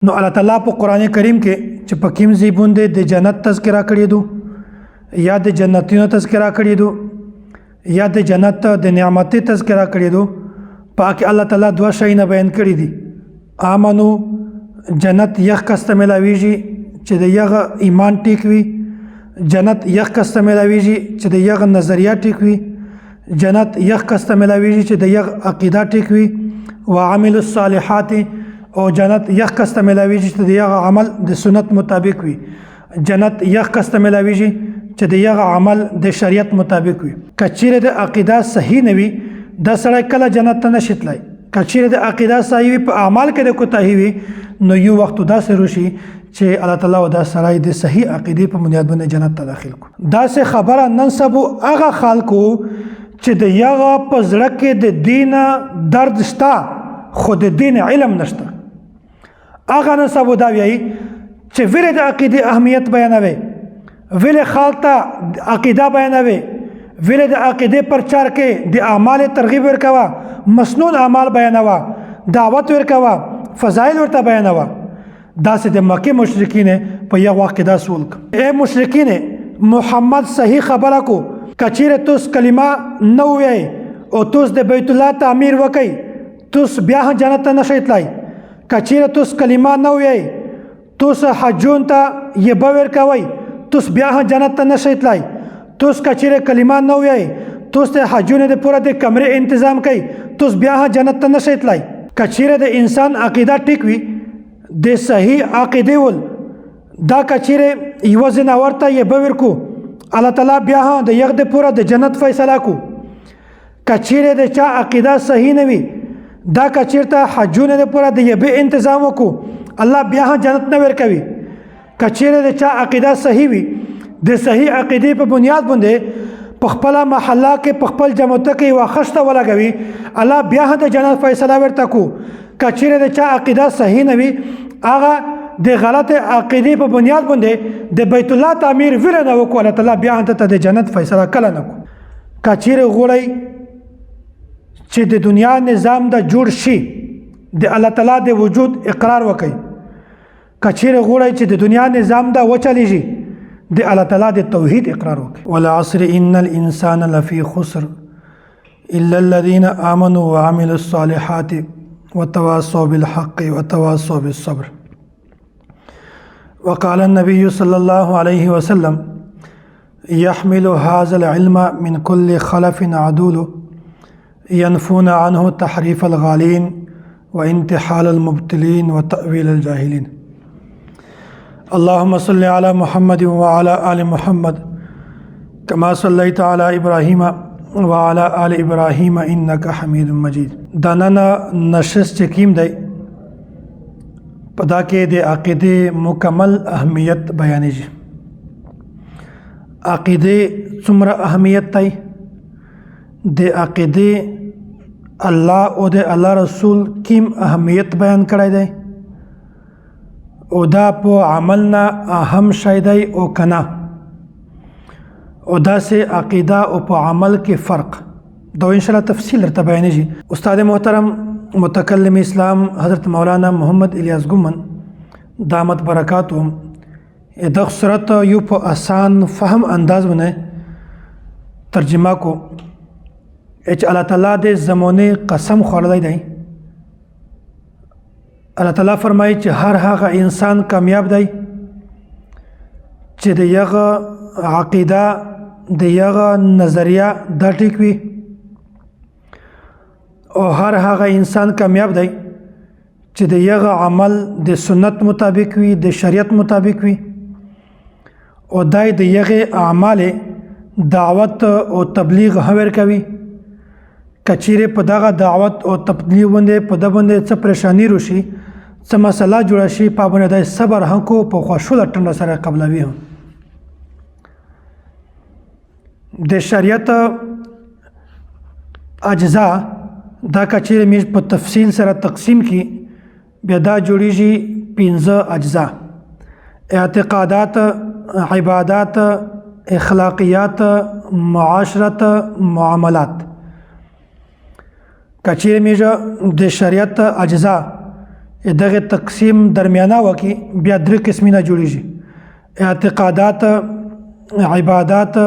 نو الله تعالی په قران کریم کې چې په کوم ځای باندې د جنت تذکرہ کړی دو یا د جنتینو تذکرہ کړی دو یا د جنت د نعمت تذکرہ کړی دو پاک الله تعالی دوه شیونه بیان کړی دي امنو جنت یخ کسته ملاویږي چې د یغه ایمان ټیک وي جنت یخ کسته ملاویږي چې د یغه نظریه ټیک وي جنت یخ کسته ملاویږي چې د یغه عقیده ټیک وي وعمل الصالحات او جنت یخ کسته ملاویږي چې د یغه عمل د سنت مطابق وي جنت یخ کسته ملاویږي چې د یغه عمل د شریعت مطابق وي کچیره د عقیده صحیح نه وي د سړی کله جنت ته نشي تللی کچیره د عقیده صحیح وي په اعمال کې د کوتاهي وي نو یو وخت داسې روشي چې الله تعالی دا سړی د صحیح عقیده په بنیاد باندې جنت ته داخل کو داسې خبره نن سبو هغه خلکو چې د یغه په زړه کې د دین درد شته خو د دین علم نشته هغه نن سبو دا وایي چې ویل د عقیده اهمیت بیانوي ویل خلک ته عقیده بیانوي ویل د عقیده پرچار کې د اعمال ترغیب ورکوا مسنون اعمال بیانوا دعوت ورکوا فضایل ورته بیانوا داسې د مکه مشرکین په یو وخت کې دا سول اے مشرکین محمد صحیح خبره کو کچیره توس کلمه نو وی او توس د بیت الله تعمیر وکي توس بیا جنت ته نشئ تلای کچیره توس کلمه نو وی توس حجون ته یبور کوي توس بیا جنت ته نشئ تلای توس کچیره کلمه نو وی توس ته حجونه د پوره د کمرې تنظیم کوي توس بیا جنت ته نشئ تلای کچیره د انسان عقیده ټیک وي د صحیح عقیده ول دا کچیره یو ځناور ته یبور کو الله تعالی بیا د یغ د پوره د جنت فیصله کو کچیره د چا عقیده صحیح نه وي دا کچیرته حجونه د پوره د یبه تنظیم وکړو الله بیا جنت نه ور کوي کچیره د چا عقیده صحیح وي د صحیح عقیده په بنیاد باندې په خپل محله کې په خپل جماعت کې واخښته ولګوي الله بیا د جنت فیصله ورته کو کچیره د چا عقیده صحیح نه وي هغه د غلط عقیده په بنیاد باندې د بیت الله تعمیر ویل نه وکړه الله تعالی بیا ته د جنت فیصله کله نه کو کچیره غوړی چې د دنیا نظام د جوړ شي د الله تعالی د وجود اقرار وکړي کچیره غوړی چې د دنیا نظام د وچلیږي د الله تعالی د توحید اقرار وکړي والعصر ان الانسان لفی خسر الا الذين امنوا وعملوا الصالحات وتواصوا بالحق وتواصوا بالصبر وقال النبي صلى الله عليه وسلم يحمل هذا العلم من كل خلف عدول ينفون عنه تحريف الغالين وانتحال المبتلين وتأويل الجاهلين اللهم صل على محمد وعلى آل محمد كما صليت على إبراهيم وعلى آل إبراهيم إنك حميد مجيد دانانا نشست چکیم دی پدا کې د عقیده مکمل اهمیت بیانېږي عقیده څومره اهمیت دی د عقیده الله او د الله رسول کیم اهمیت بیان کړی دی او دا په عملنا اهم شی دی او کنا او دا سه عقیده او په عمل کې فرق دا ان شاء الله تفصیل درته بیانېږي استاد محترم متکلم اسلام حضرت مولانا محمد الیاس ګومن دامت برکاتهم د صورت یو په آسان فهم انداز باندې ترجمه کو چې الله تعالی د زمانه قسم خوړلی دی الله تعالی فرمایي چې هر هغه انسان کامیاب دی چې د یغه عقیده د یغه نظریه دا ټیک وي او هر هغه انسان کامیاب دی چې د یغه عمل د سنت مطابق وي د شریعت مطابق وي او دای د یغه اعمال دعوت او تبلیغ هور کوي کچیره په دغه دعوت او تبلیغ باندې په د باندې څه پریشانی روشي څه مسله جوړه شي په باندې د صبر هکو په خوشاله ټنډه سره قبلوي هم د شریعت اجزا دا کچیره میش په تفصیل سره تقسیم کی بیا دا جوړیږي 15 اجزا اعتقادات عبادات اخلاقیات معاشرت معاملات کچیره میش د شریعت اجزا دغه تقسیم درمیانه وکي بیا درې قسمونه جوړیږي: اعتقادات، عبادات،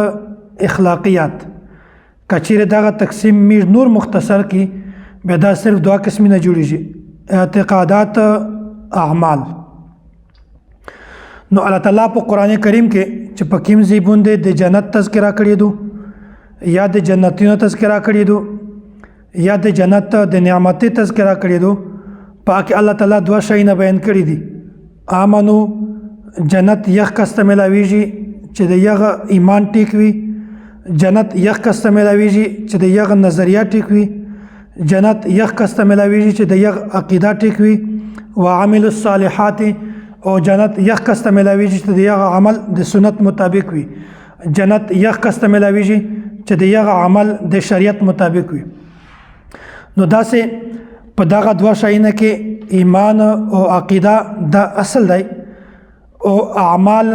اخلاقیات. کچیر دغه تقسیم میر نور مختصر کی بیا دا صرف دوه قسمونه جوړیږي: اعتقادات، اعمال. نو الله تعالی په قران کریم کې چې په کوم ځای باندې د جنت تذکرہ کړی دو یا د جنتونو تذکرہ کړی دو یا د جنت د نعمت تذکرہ کړی دو، پاک الله تعالی دوه شیونه بیان کړی دي. امنو جنت یخ کسته ملاویږي چې د یغه ایمان ټیک وي، جنت یخ کسته ملاویږي چې د یغه نظریه ټیک وي، جنت یخ کسته ملاویږي چې د یغه عقیده ټیک وي، وعمل الصالحات، او جنت یخ کسته ملاویږي چې د یغه عمل د سنت مطابق وي، جنت یخ کسته ملاویږي چې د یغه عمل د شریعت مطابق وي. نو داسې په دغه دوه شیونه کې ایمان او عقیده دا اصل دی، او اعمال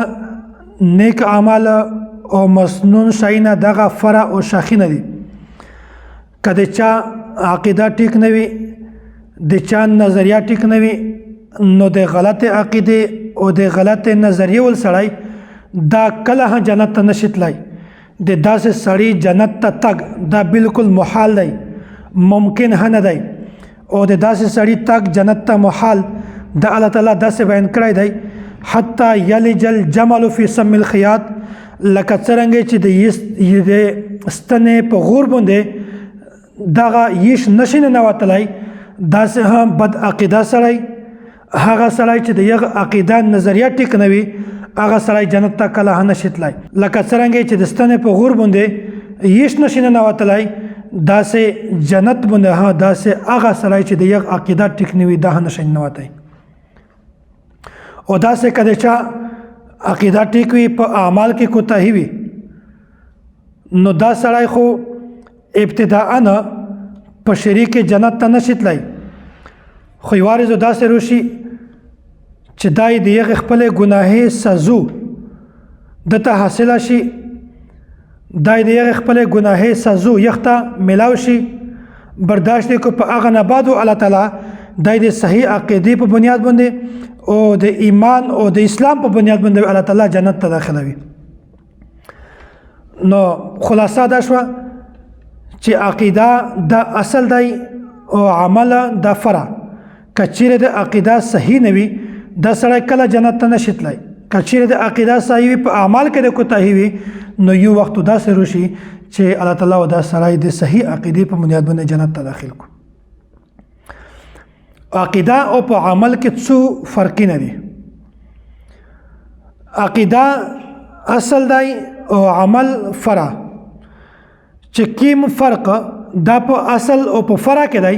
نیک اعمال او مسنون شیونه دغه فرع او شاخینه دي. که د چا عقیده ټیک نه وي، د چا نظریه ټیک نه وي، نو د غلط عقیده او د غلط نظریه ول سړی دا کله جنت ته نشي تللی. د داسې سړی جنت ته تګ دا بالکل محال دی، ممکن نه دی. او د داسې سړی تک جنت ته محال د الله تعالی داسې بیان کړی دی: حتی یلج الجمل فی سم الخیاط، لکه څرنګه چې د ستنې په غور باندې دغه یش نشي ننوتلی، داسې هم بد عقیده سړی، هغه سړی چې د یغه عقیده نظریه ټیک نه وي، هغه سړی جنت ته کله نشي تللی. لکه څرنګه چې د ستنې په غور باندې یش نشي ننوتلی، داسې جنت باندې داسې هغه سړی چې د یغه عقیده ټیک نه وي دا نشي ننوتی. او داسې که د چا عقیده ټیک وي په اعمال کې کوتاهي وي، نو دا سړی خو ابتداءً په شریک جنت ته نشي تللی، خو یوارې داسې روشي چې دای د یغه خپل ګناهي سزو دته حاصله شي، دای د یغه خپل ګناهي سزو یخته ملاو شي، برداشت کو په هغه نه بعد الله تعالی دای د صحیح عقیده په بنیاد باندې او د ایمان او د اسلام په بنیاد باندې الله تعالی جنت ته داخلوي. نو خلاصه دا شو چې عقیده دا اصل دی او عمل دا فرع. کچیره د عقیده صحیح نه وي دا سړی کله جنت ته نشي تللی. کچیره د عقیده صحیح وي په اعمال کې د کوتاهي وي، نو یو وخت داسې روشي چې الله تعالی دا سړی د صحیح عقیده په بنیاد باندې جنت ته داخل کو. عقیده او په عمل کې څو فرقونه دي. عقیده اصل دی او عمل فرع. چې کوم فرق دا په اصل او په فرع کې دی،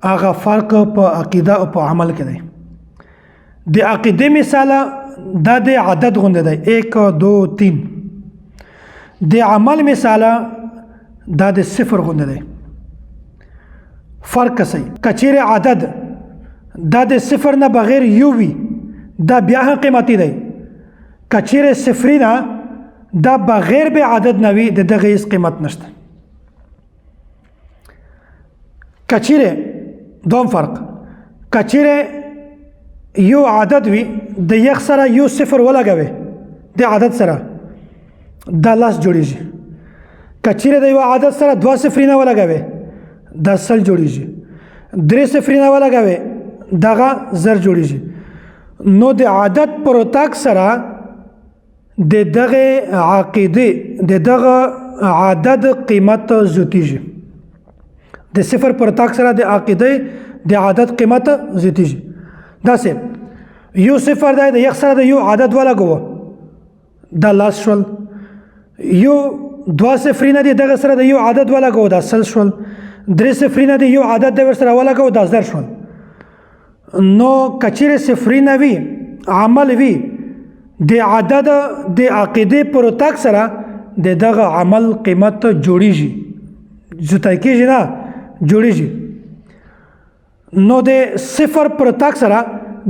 هغه فرق په عقیده او په عمل کې دی. د عقیده مثال دا د عدد غونډه دی 1 2 3. د عمل مثال دا د 0 غونډه دی. فرق څه؟ کچیر عدد دا د 0 نه بغیر یو وي دا بیا هم قیمتي دی. کچیر 0 نه دا بغیر به عدد نه وي د دغه هیڅ قیمت نشته. کچیر دوم فرق، کچیر یو عدد وي د یخ سره یو 0 ولګوي د عدد سره دا لاس جوړیږي. کچیر د یو عدد سره 2 0 نه ولګوي دا سل جوړیږي. 3 0 نه ولګوي دغه زر جوړیږي. نو د عدد پروتاک سره د دغه عقیده د دغه عدد قیمت زیاتیږي. د 0 پروتاک سره د عقیده د عدد قیمت زیاتیږي. داسې یو 0 دی د یخ سره د یو عدد ولګوه دا لاس شول، یو 2 0 نه دی دغه سره د یو عدد ولګوه دا سل شول، 3 0 نه دی یو عدد د ور سره ولګوه دا زر شول. نو کچیر 0 نه وي عمل وي د عدد د عقیده پروتاک سره د دغه عمل قیمت جوړیږي، زیاتای کېږي نه جوړیږي. نو د 0 پروتاک سره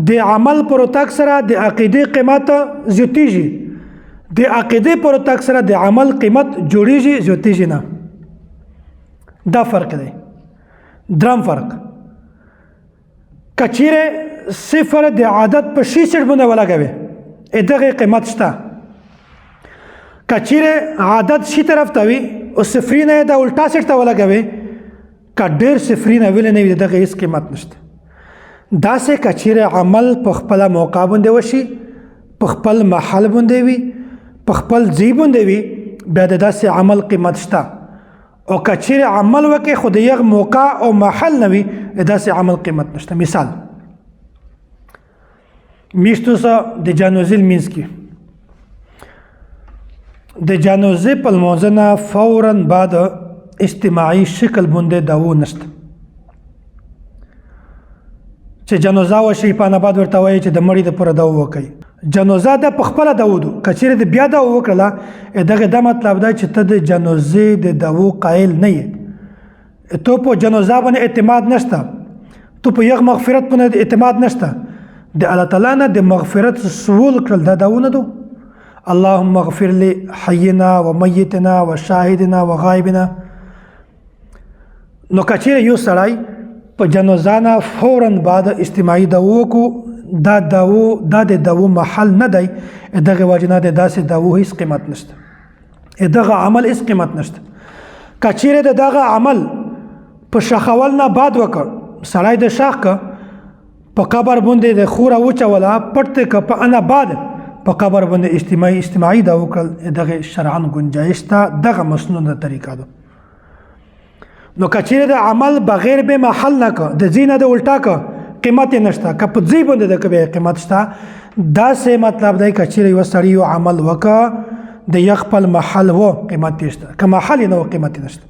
د عمل پروتاک سره د عقیده قیمت زیاتیږي، د عقیده پروتاک سره د عمل قیمت جوړیږي زیاتیږي نه. دا فرق دی. درم فرق، کچیره صفر د عادت په شي سیټ باندې ولګوي دغه قیمت شته. که چیرې عادت شي طرف ته وي او صفري نه د الټا سیټ ته ولګوي که ډېر صفري نه ویلې نه وي دغه هېڅ قیمت نشته. داسې که چیرې عمل په خپله موقع باندې وشي په خپل محل باندې وي په خپل ځای باندې وي بیا د داسې عمل قیمت شته. او که چیرې عمل وکړي خو د یغ موقع او محل نه وي د داسې عمل قیمت نشته. مثال میشتو سره د جانوزي لمینځ کې د جانوزي په لمانځه نه فوراً بعد اجتماعي شکل باندې دعوه نشته. چې جنازه وشي په نبات ورته وایي چې د مړي دپاره دعوه وکړي. جنازه د په خپله دعوه ده. که چیرې د بیا دعوه وکړله دغه دا مطلب دی چې ته د جنازې د دعوو قایل نه یې. تو په جنازه باندې اعتماد نشته. تو په یغ مغفرت باندې اعتماد نشته. د الله تعالی نه د مغفرت سوال کړل دا دعوه نه ده. اللهم اغفر لي حينا وميتنا وشاهدنا وغائبنا. نو که چیرې یو سړی په جنازه نه فوراً بعد اجتماعي دعوه وکړو دا د دعوو محل نه دی دغه وجې نه د داسې دعوو هېڅ قیمت نشته. دغه عمل هېڅ قیمت نشته. که چیرې د دغه عمل په شخول نه بعد وکړ سړی د شاخ که په قبر باندې د خوره وچوله پټ که په انا بعد په قبر باندې اجتماعي دعوه کړل دغه شرعاً گنجایش ته دغه مسنونه طریقه ده. نو که چیرې د عمل بغیر به محل نه که د ځای نه د الټا که قیمت یې نشته. که په ځای باندې د که بیا قیمت شته. داسې مطلب دی که چیرې یو سړي یو عمل وکړه د یو خپل محل و قیمت یې شته. که محل یې نه و قیمت یې نشته.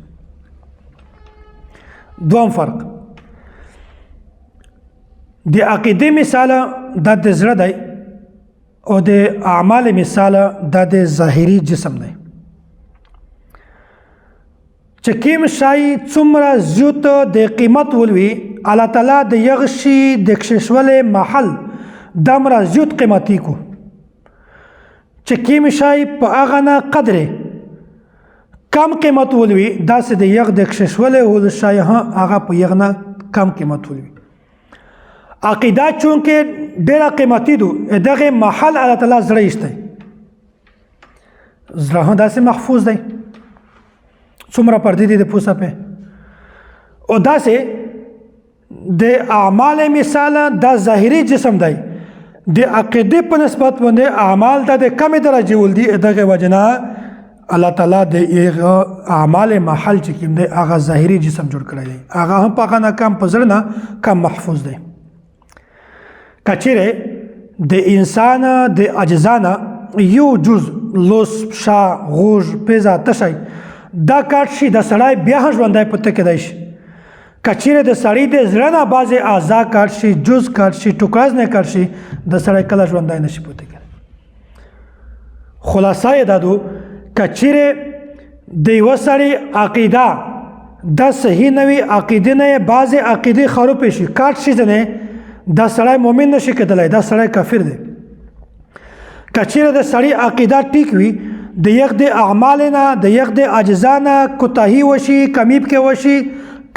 دوم فرق د عقیدې مثاله دا د زړه دی او د اعمال مثاله دا د ظاهري جسم دی. چې کوم شی څومره زیات د قیمت ولوي الله تعالی د یغ شي د کششولې محل دومره زیات قیمتي کو. چې کوم شی په هغه نه قدرې کم قیمت ولوي داسې د یغ د کششولې ول شی هغه په یغ نه کم قیمت ولوي. عقیده چونکې ډېره قیمتي ده دغه محل الله تعالی زړه ایستی. زړه هم داسې محفوظ دی څومره پردې دي د پوسه په او داسې د اعمال مثال دا ظاهري جسم دی. د عقیدې په نسبت باندې اعمال د کمې درجې ول دي دغه وجه نه الله تعالی د اعمال محل چې کوم دی هغه ظاهري جسم جوړ کړی دی. هغه هم په هغه نه کم په زړه نه کم محفوظ دی. که چیرې د انسان د اجزا نه یو جز لوس شا غوږ پیزه تشی دا کاټ شي د سړی بیا هم ژوندی پته کېدی شي. که چیرې د سړي د زړه نه بعضې اعضا کاټ شي جز کاټ شي ټوکراز نه کاټ شي د سړی کله ژوندی نه شي پته کېدی. خلاصه یې دا ده که چیرې د یوه سړي عقیده دا صحیح نه وي عقیدې نه یې بعضې عقیدې خرابې شي کاټ شي ځینې دا سړی مؤمن نه شي کېدلی دا سړی کافر دی. که چیرې د سړي عقیده ټیک وي د یغ د اعمال نه د یغ د اجزا نه کوتاهي وشي کمی پکې وشي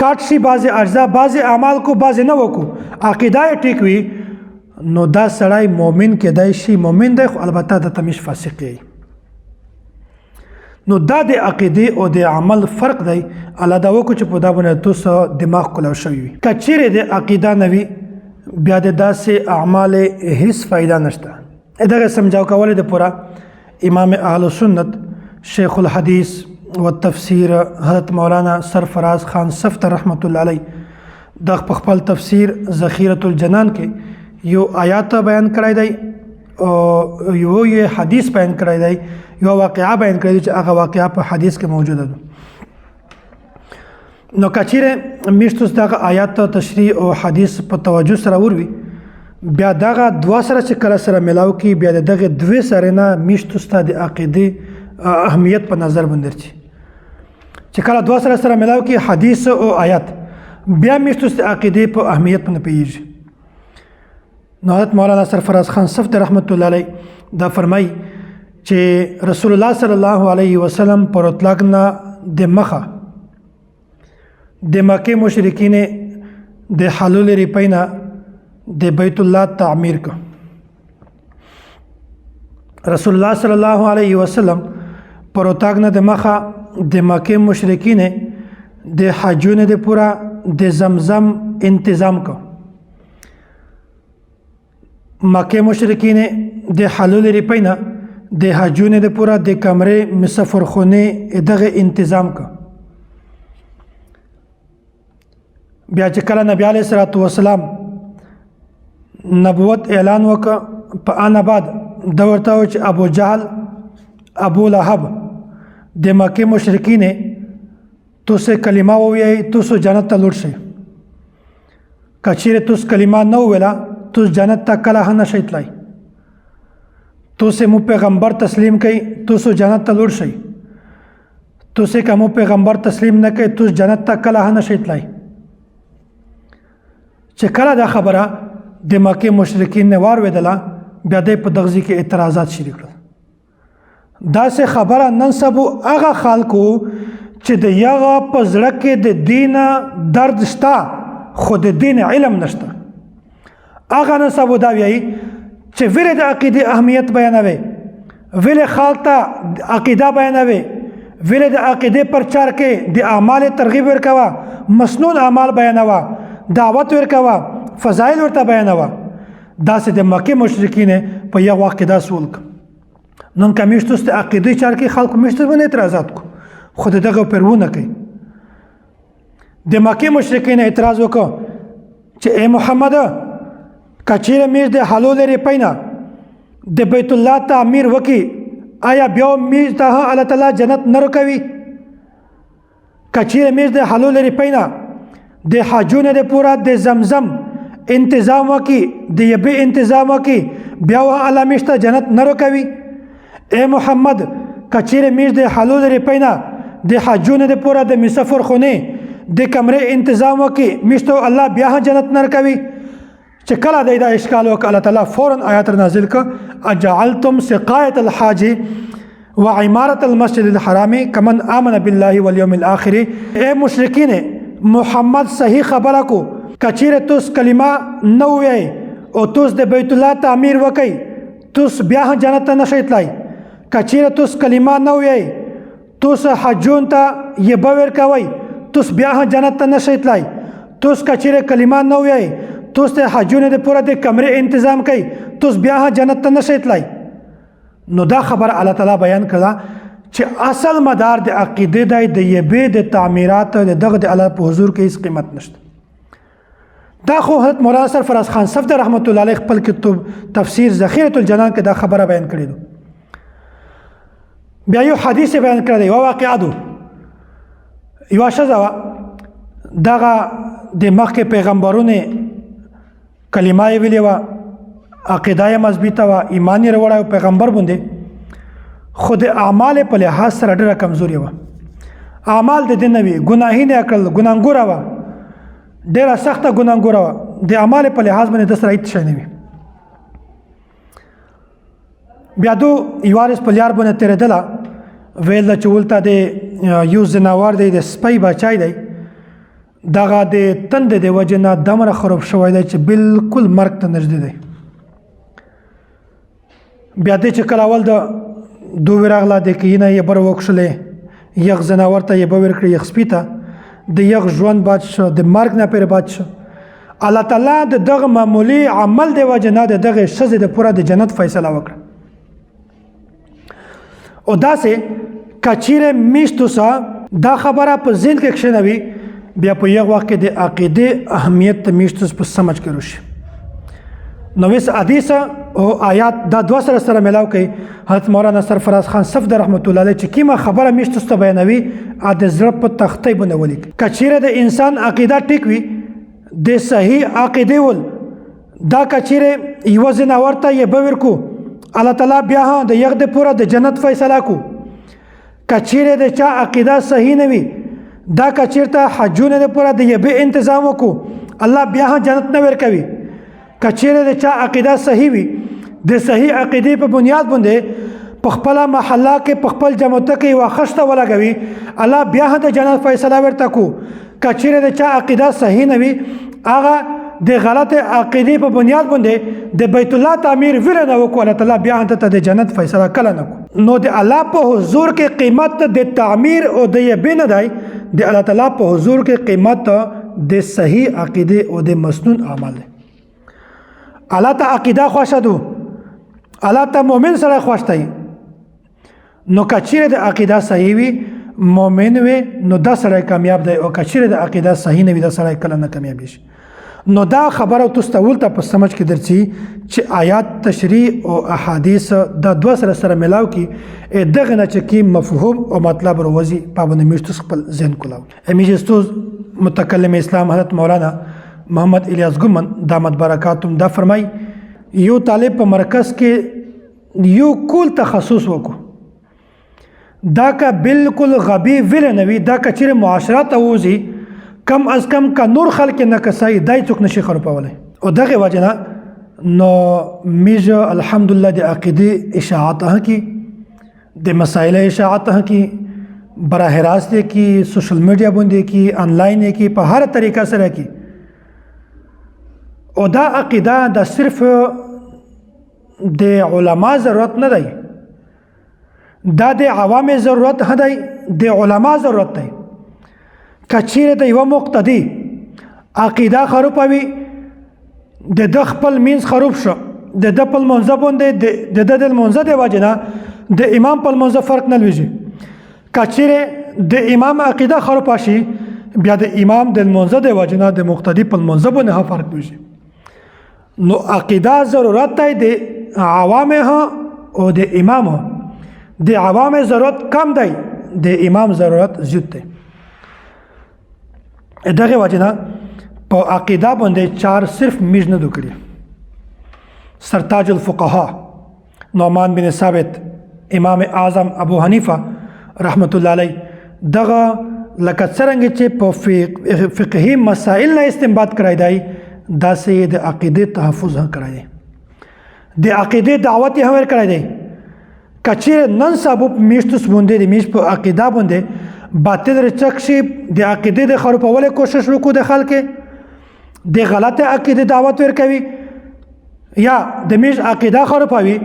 کاټ شي بعضې اجزا بعضې اعمال کو بعضې نه وکړو عقیده یې ټیک وي نو دا سړی مؤمن کېدی شي مؤمن دی خو البته د تمیش فاسق یې. نو دا د عقیدې او د عمل فرق دی. الله دا وکړو چې په دا باندې تاسو دماغ کولو شوي وي. که چیرې د عقیده نه وي بیا د داسې اعمال هیڅ فایده نشته. دغه سمجھاو کولو دپاره امام اهل سنت شیخ الحدیث و تفسیر حضرت مولانا سرفراز خان صفدر رحمت الله علیه د خپل تفسیر ذخیرة الجنان کې یو آیات بیان کړی دی او یو حدیث بیان کړی دی یو واقعه بیان کړی دی چې هغه واقعه په حدیث کې موجوده ده. نو که چیرې میشتوس دغه آیات تشریح او حدیث په توجه سره وروي بیا دغه دوه سره چې کله سره ملاو کی بیا دغه دوه سره نه میشتوس ته د عقیدې اهمیت په نظر باندې رچی چې کله دوه سره ملاو کی حدیث او آیات بیا میشتوس د عقیدې په اهمیت باندې پیږي. نو حضرت مولانا سرفراز خان صفدر رحمت الله علیه دا فرمای چې رسول الله صلی الله علیه وسلم پر اطلاق نه د مخه د مکه مشرکین د حلول ریپینا د بیت الله تعمیر کا. رسول الله صلی الله علیه وسلم پر اتاق نه د مخه د مکه مشرکین د حجونه د پورا د زمزم انتظام کا. مکه مشرکین د حلول ریپینا د حجونه د پورا د کمرې مسافر خونه دغه انتظام کا. بیا چې کله نبی علیه الصلاۃ والسلام نبوت اعلان وکړ په ان بعد دا ورته و چې ابو جهل ابو لهب د مکه مشرکین توسه کلمه ووایي توسو جنت ته لور شي. کچیره توس کلمه نو ویلا توس جنت ته کله نه شي تلای. توسه مو پیغمبر تسلیم کړي توسو جنت ته لور شي. توسه کوم پیغمبر تسلیم نه کړي توس جنت ته کله نه شي تلای. چې کله دا خبره د مکه مشرکین نه وارویدله بیا د په دغزي کې اعتراضات شروع کړل. دا سه خبره نن سبو هغه خلکو چې د یغه په زړه کې د دین درد شته خو د دین علم نشته. هغه نن سبو دا وایي چې ویل د عقیده اهمیت بیانوي، ویل خالته عقیده بیانوي، ویل د عقیده پرچار کې د اعمال ترغیب ورکوا، مسنون اعمال بیانوا، دعوت ورکوا، فضایل ورته بیانوا. دا سه د مکه مشرکین په یو وخت دا سول نن کمیشتوس د عقیده چار کې خلکو مشته باندې اعتراضات کو خود دغه پرونه کوي. د مکه مشرکین اعتراض وکړ چې اے محمد کچیر میز د حلول ریپینا د بیت الله تعمیر وکي آیا بیا میز ته الله تعالی جنت نه رکوي؟ کچیر میز د حلول ریپینا د حجونه د پورا د زمزم انتظام وکي د یبه انتظام وکي بیا الله میشته جنت نه رکوي؟ اے محمد کچیر میز د حلول ریپینا د حجونه د پورا د مسافر خونه د کمرې انتظام وکي میشته الله بیا جنت نه رکوي؟ چې کله دا اشکال وک الله تعالی فورا آیات نازل ک اجعلتم سقایت الحاج وعمارة المسجد الحرام كمن آمن بالله واليوم الآخر. اے مشرکین محمد صحیح خبره کو کچیر توس کلمه نو وی او توس د بیت الله تعمیر وکي توس بیا جنت ته نشئ تلای. کچیر توس کلمه نو وی توس حجون ته یبور کوي توس بیا جنت ته نشئ تلای. توس کچیر کلمه نو وی توس ته حجونه د پوره د کمرې تنظیم کوي توس بیا جنت ته نشئ تلای. نو دا خبر الله تعالی بیان کړه چې اصل مدار د عقیده د یبه د تعمیرات د دغه د الله په حضور کې هیڅ قیمت نشته. دا خو حضرت مولانا سرفراز خان صفدر رحمت الله علیه خپل کتاب تفسیر ذخیرة الجنان کې دا خبره بیان کړې ده. بیا یو حدیث بیان کړی دی، واقعه ده. یو ښځه دغه د مخکې پیغمبرونه کلمه یې ویلې وه، عقیده یې مضبوطه وه، ایمان یې راوړی و پیغمبر باندې، خو د اعمال په لحاظ سره ډېره کمزورې وه. اعمال د دې نه وي، ګناهي نه کړل، ګناهګوره وه، ډېره سخته ګناهګوره وه، د اعمال په لحاظ باندې د سره هېڅ شی نه وي. بیا دو یوارس په لار باندې تېرېدله، ویل چې ولته د یو ځناور دی د سپی بچی دی، دغه د تندې د وجې نه دومره خراب شوی دی چې بالکل مرګ ته نږدې دی. بیا دې چې کله اول د دوی راغله د کینه یې بر وکښلې، یغ ځناور ته یې به ورکړې، یغ سپي ته د یغ ژوند باد شو، د مرګ نه پرې باد شو. الله تعالی د دغه معمولي عمل د وجې نه د دغه ښځې د پوره د جنت فیصله وکړه. او داسې کچیرې میشتو سه دا خبره په ذهن کې کښېنوي، بیا په یو وخت کې د عقیدې اهمیت ته میشتو په سمجھ کې روشي. نو ویس حدیث او آیات دا دوه سره سره ملاو کوي. حضرت مولانا سرفراز خان صفدر رحمت الله علیه چې کومه خبره میشتو ته بیانوي ا د زړه په تختې باندې ولیکي. کچیرې د انسان عقیده ټیک وي، د صحیح عقیده ول دا کچیرې یو ځناور ته یې به ورکو، الله تعالی بیا د یغ د پوره د جنت فیصله کو. کچیرې د چا عقیده صحیح نه وي، دا کچیرته حجونه د پوره د یبه تنظیم وکړو، الله بیا جنت نه ورکوي. کچیرې د چا عقیده صحیح وي، د صحیح عقیدې په بنیاد باندې په خپل محله کې په خپل جماعت کې یو خشته ولګوي، الله بیا د جنت فیصله ورته کو. کچیرې د چا عقیده صحیح نه وي، هغه د غلط عقیدې په بنیاد باندې د بیت الله تعمیر ویره نه وکړو، الله تعالی بیا هغه ته د جنت فیصله کله نه کو. نو د الله په حضور کې قیمت د تعمیر او د یې نه دی، د الله تعالی په حضور کې قیمت د صحیح عقیده او د مسنون عمل دی. الله ته عقیده خوښه دو، الله ته مؤمن سره خوښ دی. نو کچیره د عقیده صحیح وي، مؤمن وي، نو دا سره کامیاب دی، او کچیره د عقیده صحیح نه وي دا سره کله نه کامیاب شي. نو دا خبره تاسو ته ولته په سمجھ کې درځي چې آیات تشریح او احادیث دا دوه سره ملاو کی دغه نه چې کی مفهوم او مطلب وروزی پابند میشت خپل ذهن کولاو. امیج استاد متکلم اسلام حضرت مولانا محمد الیاس ګمن دامت برکاتهم دا فرمای یو طالب په مرکز کې یو کول تخصص وکړو، دا کا بالکل غبی ویل نه وي، دا کچره معاشرت اوزي کم از کم کا نور خلق نه کسای دای څوک نشي خرپولای. او دغه وجنه نو میج الحمدلله د عقیده اشاعت کی د مسائل اشاعت کی براه راست کی سوشل میډیا باندې کی آنلاین کی په هر طریقه سره کی. او دا عقیده د صرف د علما ضرورت نه دی، دا د عوام ضرورت نه دی، د علما ضرورت دی. کچیره د یو مقتدی عقیده خرابوي، د خپل مینس خراب شو، د خپل منځ باندې د منځ د واجنه د امام په منځ فرق نه لويږي. کچیره د امام عقیده خراب شي، بیا د امام د منځ د واجنه د مقتدی په منځ باندې فرق لويږي. نو عقیده ضرورت دی د عوامه او د امامه. د عوام ضرورت کم دی، د امام ضرورت زیات دی. دغه وجنه په عقیده باندې چار صرف میج نه دوکړي. سرتاج الفقهاء نعمان بن ثابت، امام اعظم ابو حنیفه رحمت الله علیه، دغه لکه څنګه چې په فقهي مسائل نه استنباط کړی دی، دا سه د عقیده تحفظ هم کړی دی، د عقیده دعوت هم کړی دی. کچیر نن سبب میشتوس باندې د میش په عقیده باندې باطل رچک شي، د عقیده د خرابولو کوشش وکړو، د خلک د غلطه عقیده دعوت ورکوي یا د میش عقیده خرابوي،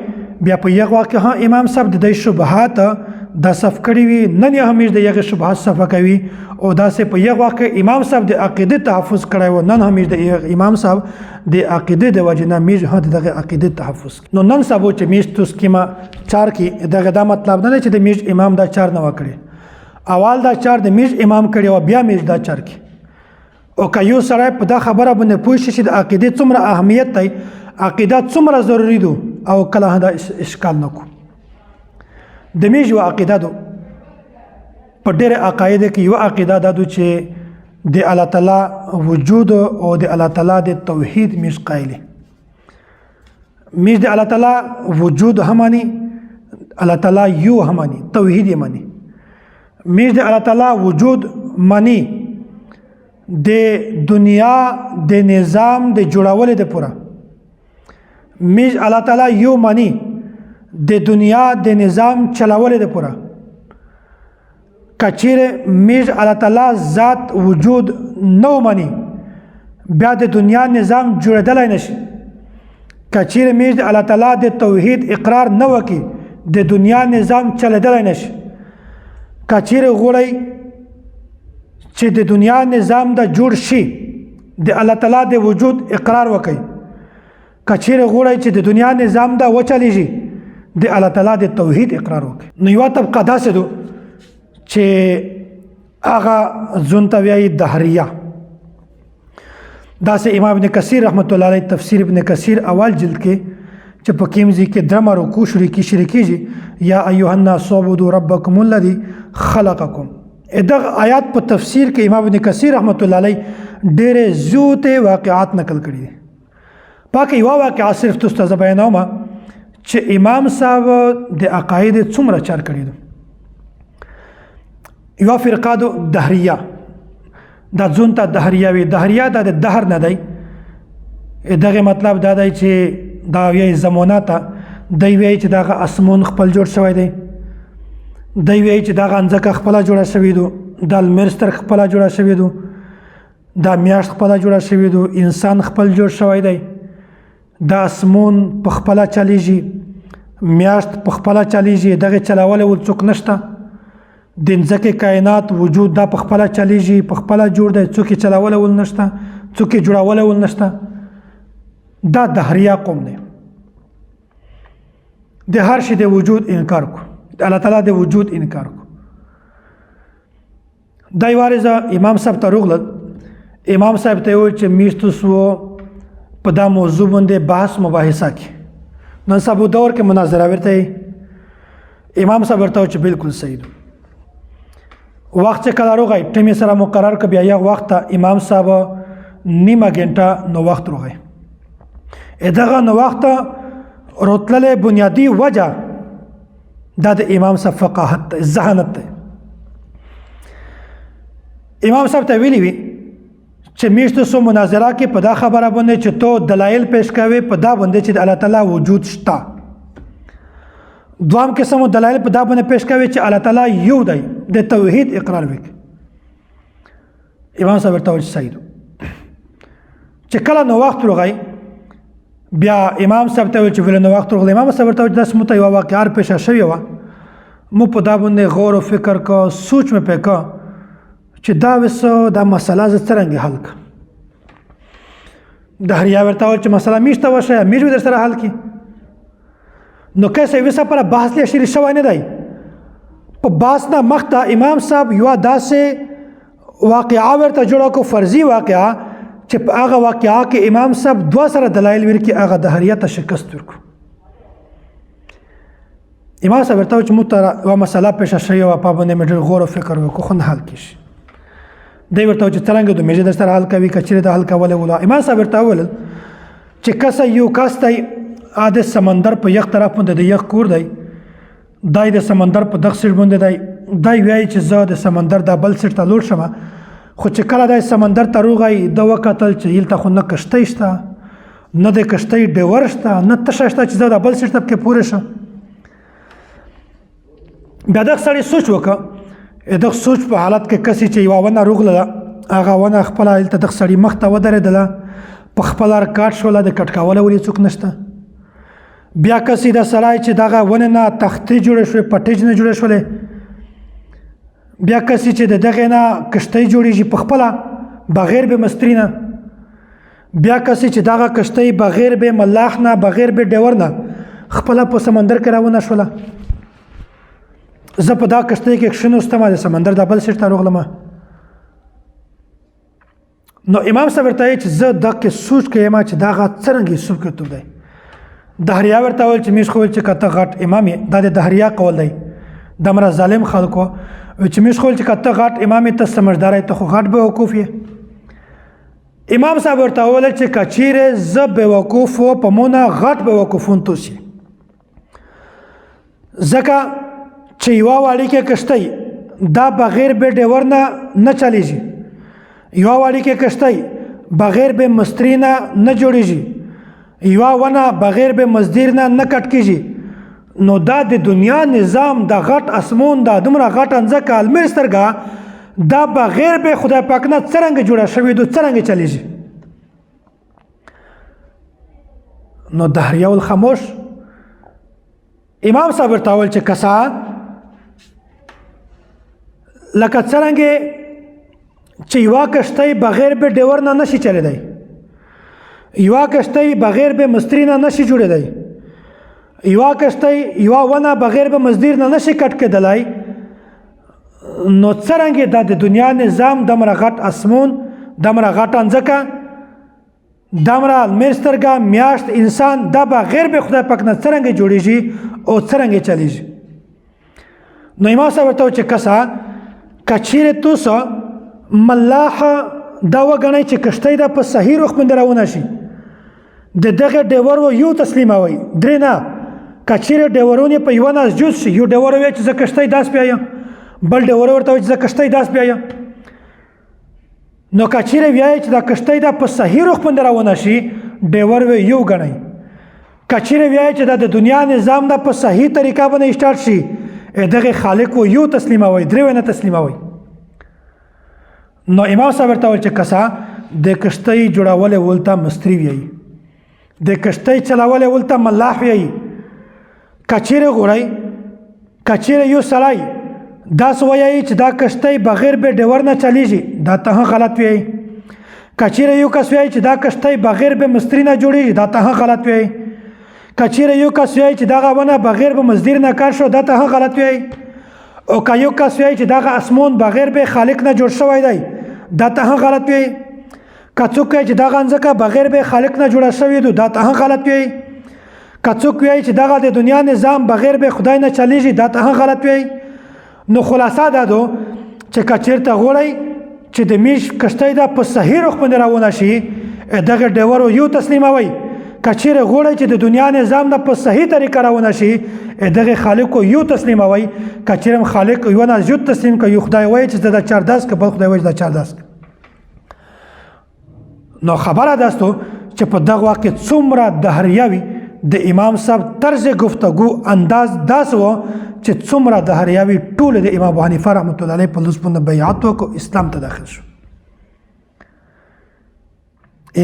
بیا په یو واقع ها امام صاحب د شبهات د صف کړی وي، نن یې همیش د یو شبهات صفه کوي، او دا سه په یو واقع امام صاحب د عقیده تحفظ کړی و، نن همیش د امام صاحب د عقیده د وجنه میش هدا د عقیده تحفظ. نو نن سبا چې میش توس کیما چار کی دغه دا مطلب نه چې د میش امام دا چار نه وکړي، اول دا چار د میش امام کړي او بیا میش دا چار کی. او که یو سره په دا خبره باندې پوه شي چې د عقیده څومره اهمیت دی، عقیده څومره ضروری دو، او کله دا اشکال نکو. د میش یو عقیده دو په ډېر عقاید کې یو عقیده دا دو چې د الله تعالی وجود او د الله تعالی د توحید میش قایلی. میش د الله تعالی وجود همانی، الله تعالی یو همانی، توحید مانی. میش د الله تعالی وجود مانی د دنیا د نظام د جوړولو د پورا. میش الله تعالی یو مانی د دنیا د نظام چلاولو د پورا. کچیر میش الله تعالی ذات وجود نو مانی، بیا د دنیا نظام جوړدلای نشي. کچیر میش الله تعالی د توحید اقرار نه وکي، د دنیا نظام چلیدلای نشي. کچیر غوړی چې د دنیا نظام د جوړ شي، د الله تعالی د وجود اقرار وکي. کچیر غوړی چې د دنیا نظام د وچلیږي، د الله تعالی د توحید اقرار وکي. نو یو طبقه داسې دو چې هغه ځون ته وایي دهریه. دا سه امام ابن کثیر رحمت الله علیه تفسیر ابن کثیر اول جلد کې چې په کیمزي کې درمه رکوع شروع کیږي، یا ایها الناس اعبدوا ربکم الذی خلقکم. دغه آیات په تفسیر کې امام ابن کثیر رحمت الله علیه ډېرې زیاتې واقعات نقل کړي دي. پاکه یو واقعه صرف تاسو بیانوم چې امام صاحب د عقاید څومره چار کړي دي. یو فرقه دو دهریه، دا ځون ته دهریه وي. دهریه دا د دهر نه دی، دغه مطلب دا دی چې دا وی زمانه ته دی وی چې دغه اسمون خپل جوړ شوی دی، دی وی چې دغه ځمکه خپل جوړه شوی دو، د المرستر خپل جوړه شوی دو، دا میاشت خپله جوړه شوې دو، انسان خپل جوړ شوی دی، دا اسمون په خپله چلیږي، میاشت په خپله چلیږي، دغه چلولی ول څوک نشته، د ځمکې کائنات وجود دا په خپله چلیږي، په خپله جوړ دی، څوک یې چلولی ول نشته، څوک یې جوړولی ول نشته. دا دهریه قوم دی، د هر شي د وجود انکار کو، د الله تعالی د وجود انکار کو. دا یې وارزه امام صاحب ته روغلل، امام صاحب ته یې وویل چې میشتو سو په دا موضوع باندې بحث مباحثه کې نن سبا دور کې مناظره ورته یې امام صاحب ورته چې بالکل صحیح ده. وخت چې کله روغی ټیم سره مقرر که بیا یو وخت ته امام صاحب نیمه ګنټه نو وخت روغی. دغه نو وخت رتللې بنیادی وجه دا د امام صاحب فقاهت ته ذهانت ته. امام صاحب ته ویلي وي چې میشتو سو مناظره کې په دا خبره باندې چې تو دلایل پیش کوي په دا باندې چې د الله تعالی وجود شته. دوام قسم دلایل په دا باندې پیش کوي چې الله تعالی یو دی، د توحید اقرار وکړي. امام صاحب ورته ویل صحیح ده. چې کله نو وخت راغی بیا امام صاحب ته ویل چې ولې نو وخت راغلی، امام صاحب ورته ویل داسې موږ ته یوه واقعه پیښه شوې وه، موږ په دا باندې غور و فکر کو، سوچ مې پې کو چې دا وسو دا مسله زه څرنګه حل کړم. دهریه ورته ویل چې مسله میشته وشه، میش به در سره حل کړي. نو کیسه وسه پر بحث لی شروع شوی نه دی. په بحث نه مخته امام صاحب یوه داسې واقعه ورته جوړه کو، فرضي واقعه چې په هغه واقعه کې امام صاحب دوه سره دلایل ورکړي، هغه دهریه ته شکست ورکړو. امام صاحب ورته ویل چې موږ ته یوه مسله پیښه شوې وه، په باندې مې ډېر غور و فکر وکړو خو نه حل کېږي. دی ورته چې څرنګه د میژې در سره حل کوي، که چېرې د حل کولی ولا. امام صاحب ورته وویل چې کسه یو کس دی د سمندر په یخ طرف باندې د یخ کور دی، دی د سمندر په دغه سیټ باندې دی، دی وایي چې زه د سمندر دا بل سیټ ته لوړ شم. خو چې کله دی سمندر ته روغی ده وکتل چې هلته خو نه کشتۍ شته، نه د کشتۍ ډیور شته، نه تشه شته چې زه دا بل سیټ ته پکې پورې شم. بیا دغه سړي سوچ وکړه. دغه سوچ په حالت کې کسي چې یوه ونه روغله، هغه ونه خپله هلته دغه سړي مخ ته ودرېدله، په خپله رکاټ شوله، د کټ کولی ولې څوک نشته. بیا کسي د سړی چې دغه ونې نه تختې جوړې شوې، پټیج نه جوړې شولې، بیا کسي چې د دغې نه کشتۍ جوړېږي په خپله بغیر به مستري نه، بیا کسي چې دغه کشتۍ بغیر به ملاح نه، بغیر به ډیور نه خپله په سمندر کې راونه شوله. زه په دا کشتۍ کې کښېناستم، د سمندر د بل سیټ ته راغلم. نو امام صاحب ورته وایي چې زه دغه سوچ کوم چې دغه څرنګه یوسف کتب دی. دهریه ورته ویل چې میش خو ویل چې که ته غټ امام یې، دا د دهریه قول دی، دومره ظالم خلکو چې میش خو ویل چې که ته غټ امام یې، ته سمجدار یې، ته خو غټ بیوقوف یې. امام صاحب ورته وویل چې که چیرې زه بیوقوف و په مونه غټ بیوقوفون توسي، ځکه چې یوه وړیکې کشتۍ دا بغیر به ډیور نه چلیږي، یوه وړیکې کشتۍ بغیر به مستري نه جوړیږي، یوه ونه بغیر به مزدیر نه کټ کېږي. نو دا د دنیا نظام، د غټ اسمون، دا دومره غټ ځمکه المیر سترګه، دا بغیر به خدای پاک نه څرنګه جوړه شوې ده، څرنګه چلیږي. نو دهریه الخاموش امام صاحب ورته وویل چې کسه لکه څرنګه چې یوه کشتۍ بغیر به ډیور نه نشي چلیدی، یوه کشتۍ بغیر به مستري نه نشي جوړېدی، یوه کشتۍ یوه ونه بغیر به مزدیر نه نشي کټ کېدلی. نو څرنګه دا د دنیا نظام، دومره غټ اسمون، دومره غټه ځمکه، دومره المیر سترګه، میاشت، انسان، دا بغیر به خدای پاک نه څرنګه جوړېږي او څرنګه چلیږي. نو امام صاحب ورته وویل چې کسه که چیرې توسه ملاح دا وګڼئ چې کشتۍ دا په صحیح رخ باندې راونه شي، د دغه ډیور و یو تسلیموئ، درې نه. که چیرې ډیورونه په یوه نه جز شي، یو ډیور وایي چې زه کشتۍ داس بیایم، بل ډیور ورته وایي چې زه کشتۍ داس بیایم. نو که چیرې وایي چې دا کشتۍ دا په صحیح رخ باندې راونه شي، ډیور وی یو ګڼئ. که چیرې وایي چې دا د دنیا نظام دا په صحیح طریقه باندې سټارټ شي، دغه خالق و یو تسلیموئ، درې نه تسلیموئ. نو امام صاحب ورته ویل چې کسا د کشتۍ جوړولې ولته مستری ویایي، د کشتۍ چلولې ولته ملاح ویایي. کچیرې غوړی کچیرې یو سړی داس ویایي چې دا کشتۍ بغیر به ډیور نه چلیږي، دا ته غلط ویایي. کچیرې یو کس ویایي چې دا کشتۍ بغیر به مستری نه جوړیږي، دا ته غلط ویایي. کچیرې یو کس ویایي چې دغه ونه بغیر به مزدور نه کار شو، دا ته غلط ویایي. او که یو کس ویایي چې دغه اسمان بغیر به خالق نه جوړ شوی دی، دا ته غلط ویایي. که څوک ویایي چې دغه ځمکه بغیر به خالق نه جوړه شوې ده، دا ته غلط ویایي. که څوک ویایي چې دغه د دنیا نظام بغیر به خدای نه چلیږي، دا ته غلط ویایي. نو خلاصه دا ده چې که چېرته غواړئ چې د میش کشتۍ ده په صحیح رخ باندې روانه شي، دغه ډیورو یو تسلیموئ. که چېرې غواړئ چې د دنیا نظام ده په صحیح طریقه روانه شي، دغه خالق یو تسلیموئ. که چېرې خالق یو نه زیات تسلیم که یو خدای وایي چې دا چاردست که بل خدای وایي چې دا چاردست. نو خبره داستو چې په دغه وخت کې څومره دهریاوي د امام صاحب طرز گفتگو انداز داس و چې څومره دهریاوي ټول د امام ابو حنیفه رحمت الله علیه په لوس باندې بیعت وکړو، اسلام ته داخل شو.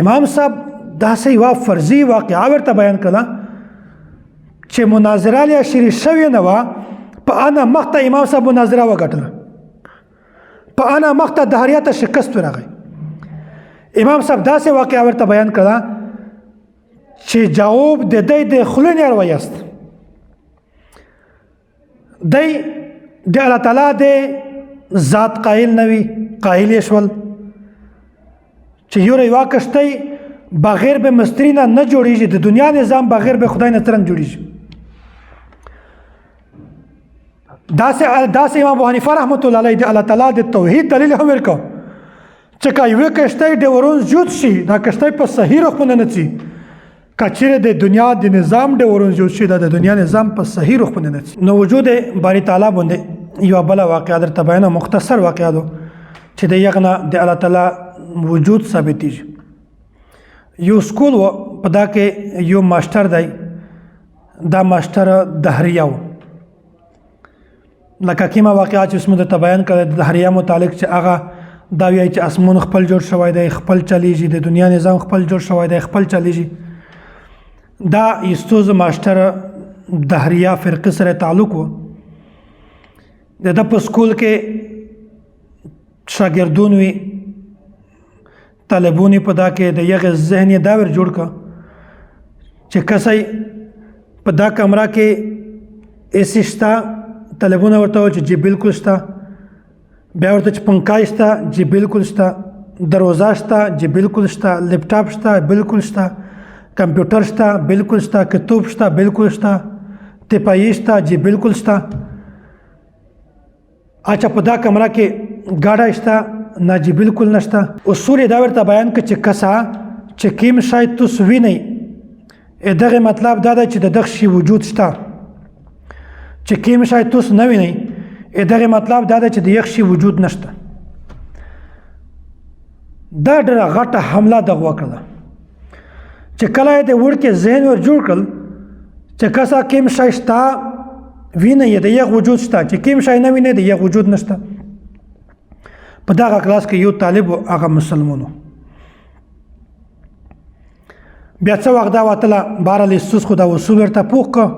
امام صاحب داسې یوه فرضي واقعه ورته بیان کړه چې مناظره یې شروع شوې نه وه، په انا مخته امام صاحب مناظره وګټله، په انا مخته دهریه ته شکست ورغی. امام صاحب داسې واقعه ورته بیان کړه چې جواب د دی د خولې نه راویست. دی د الله تعالی د ذات قایل نه وي، قایل یې شول چې یوه کشتۍ بغیر به مستری نه جوړیږي، د دنیا نظام بغیر به خدای نه څرنګه جوړیږي. داسې امام ابو حنیفه رحمت الله علیه د الله تعالی د توحید دلیل هم ورکړ چې که یوه کشتۍ ډیورون زیات شي، دا کشتۍ په صحیح رخ باندې نه ځي. که چېرې د دنیا د نظام ډیورون زیات شي، دا د دنیا نظام په صحیح رخ باندې نه ځي. نو وجود باری تعالی باندې یوه بله واقعه درته بیانوم، مختصر واقعه ده چې د هغه نه د الله تعالی وجود ثابتېږي. یو سکول و، په دا کې یو ماسټر دی، دا ماسټر دهریه و. لکه کومه واقعه چې اوس مو درته بیان کړې د دهریه متعلق چې هغه دا وایي چې اسمان خپل جوړ شوی دی، خپل چلیږي، د دنیا نظام خپل جوړ شوی دی، خپل چلیږي. دا استوز ماسټر دهریه فرقه سره تعلق و. د ده په سکول کې شاګردون وي، طالبون په دا کې د یغه ذهن یې دا ور جوړ کړه چې کسای په دا کمره کې ایسی شته، طالبونه ورته وایي چې بالکل شته. بیا ورته چې پنکای شته، چې بالکل شته. دروازه شته، چې بالکل شته. لیپټاپ شته، بالکل شته. کمپیوټر شته، بالکل شته. کتاب شته، بالکل شته. تپایي شته، چې بالکل شته. اچھا په دا کمره کې ګاډه شته، نه چې بالکل نشته. اصول دا ورته بیان کړه چې کسا چې کوم شی تاسو وینئ، دغه مطلب دا دی چې د دغه شي وجود شته. چې کوم شی تاسو نه وینئ، دغه مطلب دا دی چې د یو شي وجود نشته. دا ډېره غټه حمله دغه وکړه چې کله یې د وړکې ذهن ور جوړ کړل چې کسا کوم شی شته وینئ، د یو وجود شته، چې کوم شی نه وینئ، د یو وجود نشته. په دغه کلاس کې یو طالب و، هغه مسلمان و. بیا څه وخت دا وتله، بهرحال استوس خو دا اصول ورته پوه کړه.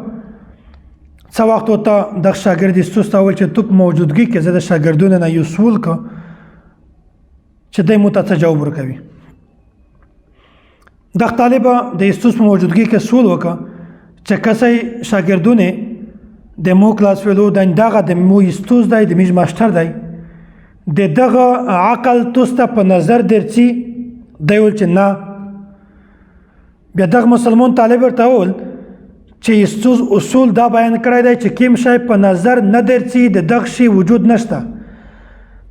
څه وخت ورته دغه شاګرد استوس ته وویل چې تو په موجودګي کې زه د شاګردونو نه یو سوال کړه چې دی مو ته څه جواب ورکوي. دغه طالب د استوس په موجودګي کې سوال وکړه چې کسای شاګردونه د مو کلاس ویلو دغه د مو استوس دی، د میز ماسټر دی، د دغه عقل تاسو ته په نظر درځي؟ دی ویل چې نه. بیا دغه مسلمان طالب ورته وویل چې استوس اصول دا بیان کړی دی چې کوم شی په نظر نه درځي، د دغه شي وجود نشته.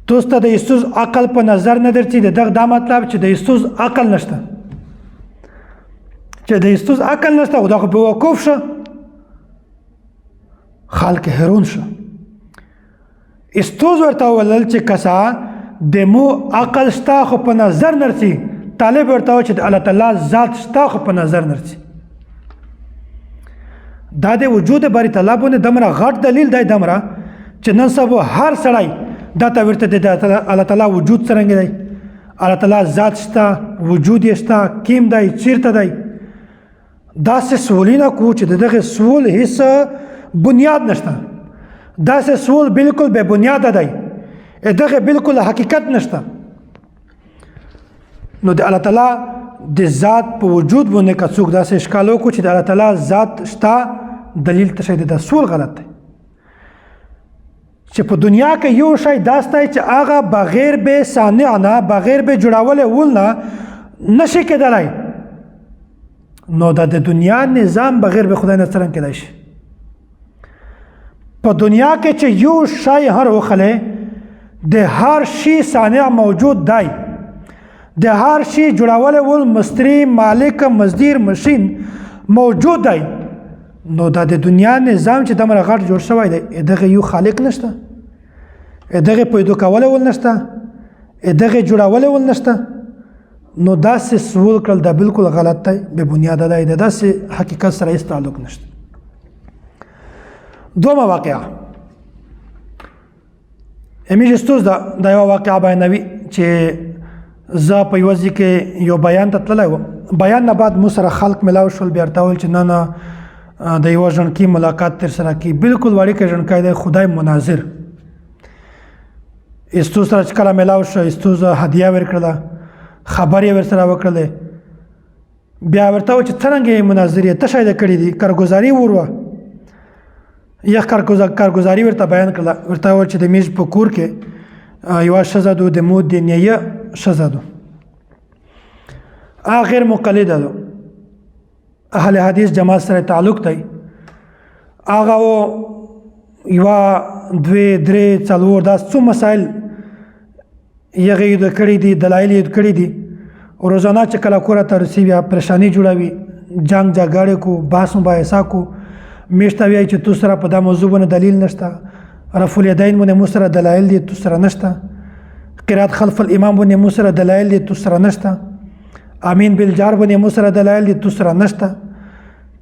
تاسو ته د استوس عقل په نظر نه درځي، د دغه دا مطلب چې د استوس عقل نشته. چې د استوس عقل نشته، خو دغه بیوقوف شه، خلک حیران شه. استوس ورته وویل چې کسا د مو عقل شته خو په نظر نه درځي. طالب ورته وویل چې د الله تعالی ذات شته خو په نظر نه درځي. دا د وجود باری تعالی باندې دمره غټ دلیل دی، دمره چې نن سبا هر سړی دا ته ورته د الله تعالی وجود څرنګه دی، الله تعالی ذات شته، وجود یې شته، کیم دی، چیرته دی. داسې سوالونه کو چې د دغه سوال هیڅ بنیاد نشته. داسې سوال بالکل بې بنیاده دی، دغه بالکل حقیقت نشته. نو د الله تعالی د ذات په وجود باندې که څوک داسې اشکال وکړو چې د الله تعالی ذات شته، دلیل ته شی د سوال غلط دی. چې په دنیا کې یو شی داسې دی چې هغه بغیر به صانع نه، بغیر به جوړولې ول نه نشي کېدلی، نو دا د دنیا نظام بغیر به خدای نه څرنګه کېدای شي. په دنیا کې چې یو شی هر وخلی، د هر شي صانع موجود دی، د هر شي جوړولې ول مستری، مالک، مزدور، مشین موجود دی، نو دا د دنیا نظام چې دومره غټ جوړ شوی دی، دغه یو خالق نشته، دغه پیدا کولی ول نشته، دغه جوړولی ول نشته. نو داسې سوال کړل دا بالکل غلط دی، بې بنیاده دی، د داسې حقیقت سره هېڅ تعلق نشته. دومه واقعه امیج استوز دا یوه واقعه بیانوي چې زه په یوه ځای کې یو بیان ته تللی وم. بیان نه بعد مو سره خلق ملاو شول، بیا ورته وویل چې نه نه د یوه ژڼکي ملاقات تر سره کړي. بالکل وړوکی ژڼکی دی، خدای مناظر. استوز سره چې کله ملاو شو، استوز هدیه ورکړله، خبر یې ورسره وکړلی. بیا ورته وویل چې څرنګه یې مناظر یې، څه شی دې کړي دي، کارګزاري وروه یا کارګزاري ورته بیان کړله. ورته وویل چې د میز په کور کې یوه ښځه ده، د مور د نیه ښځه ده، هغه غیر مقلده ده، اهل حدیث جماعت سره تعلق دی. هغه یوه دوې درې څلور داس څو مسایل یغه یې کړي دي، دلایل یې کړي دي. روزانه چې کله کور ته رسي بیا پریشانی جوړوي، جنگ جګړې کو، بحث مباحثه کو، میشته وایي چې تو سره په دا موضوع باندې دلیل نشته، رفع الیدین باندې مو سره دلایل دي، تو سره نشته، قرات خلف الامام باندې مو سره دلایل دي، تو سره نشته، امین بالجار باندې مو سره دلایل دي، تو سره نشته،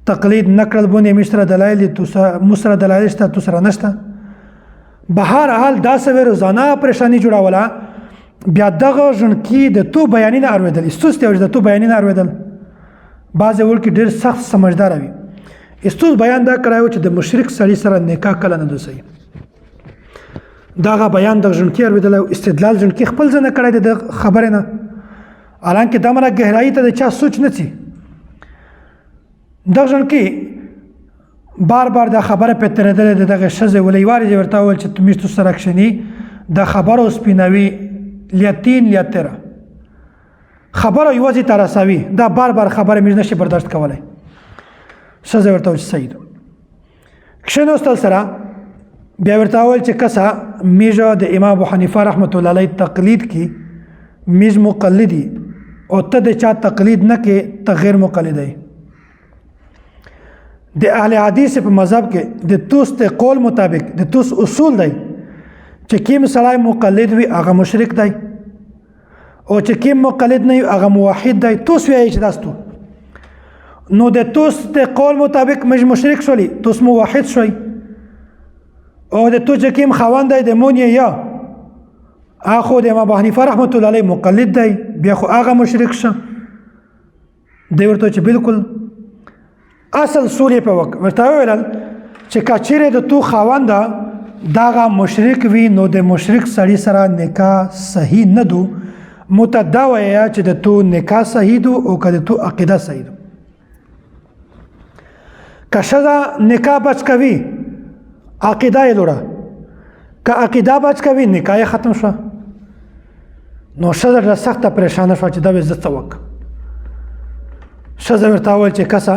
تقلید نکړل باندې مو سره دلایل دي، مو سره دلایل شته، تو سره نشته. بهر حال داسې روزانه پریشانی جوړوله. بیا دغه ژڼکي د تو بیانونه اورېدل، استوس ته د تو بیانونه اورېدل. بعضې وړ کې ډېر سخت سمجدار وي. استوس بیان دا کړی و چې د مشرک سړي سره نکاح کله نه ده صحیح. دغه بیان د ژڼکي اورېدلی، استدلال ژڼکي خپل ځای نه کړی دی د خبرې نه، حالانکې دومره ګهرایي ته د چا سوچ نه څي. دغه ژڼکي بار بار دا خبره پې تېرېدلې د دغې ښځې، ولې یوارې یې ورته وویل چې ته میشتو سره کښېني، دا خبره سپینوي، لیتین لیتره خبره یوازې ته رسوي، دا بار بار خبره میز نشي برداشت کولی. ښځه ورته وویل چې صحیح ده. کښېناستل سره بیا ورته وویل چې کسه میژه د امام ابو حنیفه رحمت الله علیه تقلید کی، میز مقلدي او ته د چا تقلید نه کې، ته غیر مقلدی. د اهل حدیث په مذهب کې د توست قول مطابق د توس اصول دی چې کیم سړی مقلد وي هغه مشرک دی، او چې کیم مقلد نه وي هغه موحد دی. توس وایي چې داستو، نو د توست قول مطابق مش مشرک شولی، توس موحد شوی، او د تو چې کیم خاوند دی د مونیه یا هغه د امام ابو حنیفه رحمت الله علیه مقلد دی، بیا خو هغه مشرک شه. دی ورته چې بالکل اصل سوري په وخت ورته ویل چې کچېره د تو خاونده دغه مشرک وي، نو د مشرک سړي سره نکاح صحیح نه دو، متدا وایي چې د تو نکاح صحیح دو او که د تو عقیده صحیح دو. که ښځه نکاح بچ کوي عقیده یې لوړه، که عقیده بچ کوي نکاح یې ختم شوه. نو ښځه ډېره سخته پریشانه شوه چې دا به زه څه وکړم. ښځه ورته وویل چې کسه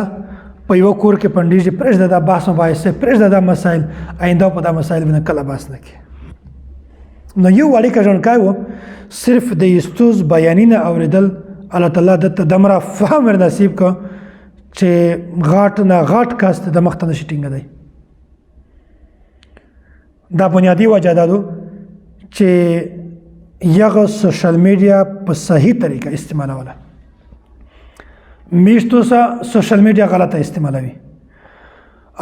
په یوه کور کې پنډېږي، پرېږده دا بحث مباحثې، پرېږده دا مسایل، آینده په دا مسایل باندې کله بحث نه کړي. نو یو وړوکی ژڼکی و، صرف د استوز بیانونه اورېدل الله تعالی دته دومره فهم ور نصیب کړه چې غاټ نه غاټ کس د مخ ته نشي ټینګېدی. دا بنیادي وجه دا ده چې یغه سوشل میډیا په صحیح طریقه استعمالوله. میشتو سره سوشل میډیا غلطه استعمالوي.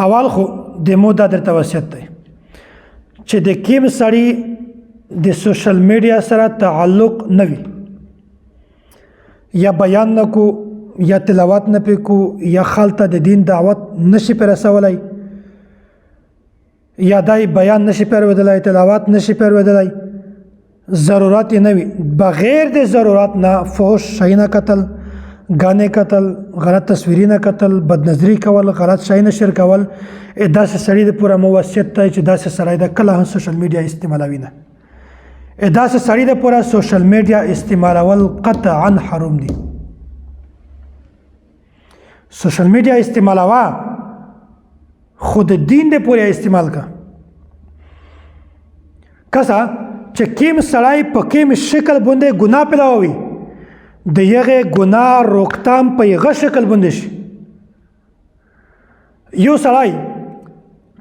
اول خو د مو دا درته وصیت دی چې د کیم سړي د سوشل میډیا سره تعلق نه وي، یا بیان نه کو، یا تلاوت نه پې کو، یا خلته د دین دعوت نشي پې رسولی، یا دای بیان نشي پې اورېدلی، تلاوت نشي پې اورېدلی، ضرورت یې نه وي، بغیر د ضرورت نه فحش شیونه کتل، ګانې کتل، غلط تصویرونه کتل، بدنظري کول، غلط شی نشر کول، داسې سړي د پوره موصیت دی چې داسې سړی د کله هم سوشل میډیا استعمالوي نه. داسې سړي د پوره سوشل میډیا استعمالول قطعا حرام دي. سوشل میډیا استعمالوه خو د دین د پوره استعمال کا. کسا چې کیم سړی په کیم شکل باندې ګناه پیلاوي، د یغه ګناه روکتام په یغه شکل باندې شي. یو سړی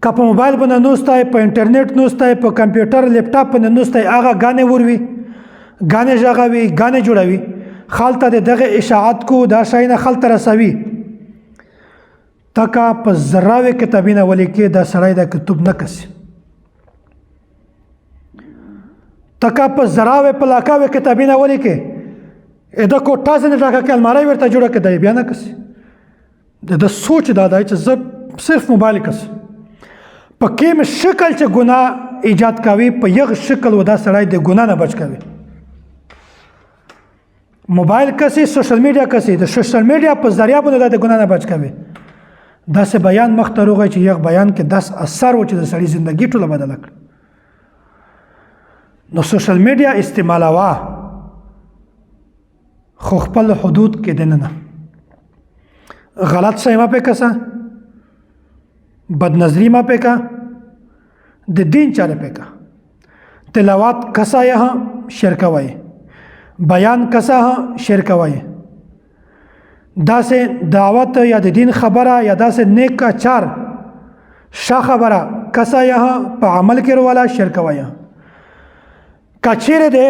که په موبایل باندې نوستای، په انټرنیټ نوستای، په کمپیوټر لیپټاپ باندې نوستای، هغه غانې وروي، غانې ژغوي، غانې جوړوي، خلته دغه اشاعت کو دا شی نه خلته رسوي، تکه په زراوې کتابونه ولیکي دا سړی دا کتاب نه کسي، تکه په زراوې په لاکاوې کتابونه ولیکي، دا کوټه ځنې ډاکه کې الماری ورته جوړه کړي بیا نه کسي. د سوچ دا دی چې زه صرف موبایل کس په کوم شکل چې ګناه ایجاد کوي، په یغ شکل و دا سړی د ګناه نه بچ کوي. موبایل کسي، سوشل میډیا کسي، د سوشل میډیا په ذریعہ باندې د ګناه نه بچ کوي. داسې بیان مخته روغی چې یغ بیان کې داس اثر و چې د سړي زندگی ټوله بدله کړ. نو سوشل میډیا استعمالوه خو خپل حدود کې دننه. غلط شی ما پې کسه، بدنظری ما پې کا، د دین چاره پې کا، تلاوت کسا یہاں شیر کوي، بیان کسا ہاں شیر کوي، دا سے دعوت یا د دین خبره یا دا سے نیک اچار شا خبره کسا یہاں په عمل کې والا شیر کوي. کچیر دے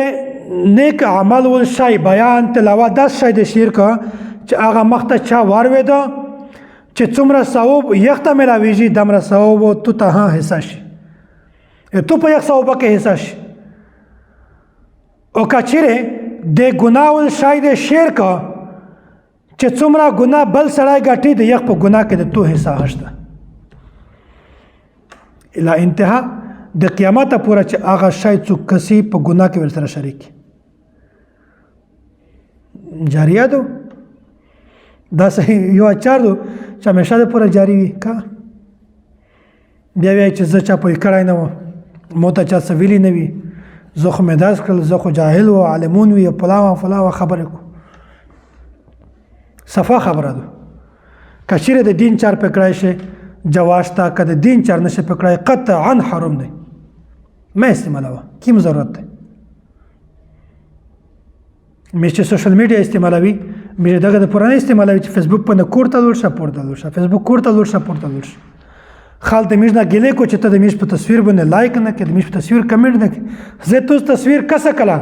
نیک عمل ول شای بیان تلاوت دا شای د شیر کا چې هغه مخته چا وارویده چې څومره ثواب یخته ملاویږي دمره ثواب تو ته حصہ شي، تو په یک ثواب کې حصہ شي. او کچیره د ګناه ول شای د شیر کا چې څومره ګناه بل سړی ګټي د یک په ګناه کې د تو حصہ هشته الی انتها د قیامت پورې چې هغه شای څوک کسي په ګناه کې ورسره شریک جاریه دو دا صحیح یو اچار دو چې همیشه د پوره جاری وي. کا بیا وایي چې زه چا پوی کړی نه وم، مو ته چا څه ویلي نه وي، زه خو مې داس کړل، زه خو جاهل و عالمون وي فلاوه فلاوه خبرې کو. صفا خبره ده. که چیرې د دین چار پکړای شي جواز تا، که د دین چار نشه پکړای قطعا حرام دی، مه استعمالوه، کیم ضرورت دی. مې چې سوشل میډیا استعمالوي مې دغه د پرانه استعمالوي چې فیسبوک په کور ته لور شه پورته لور شه، فیسبوک کور ته لور شه پورته لور شه، خال د میش نه ګلې کو چې ته د میش په تصویر باندې لایک نه کړې، د میش په تصویر کمنټ نه کړې، زه توس تصویر کسه کلا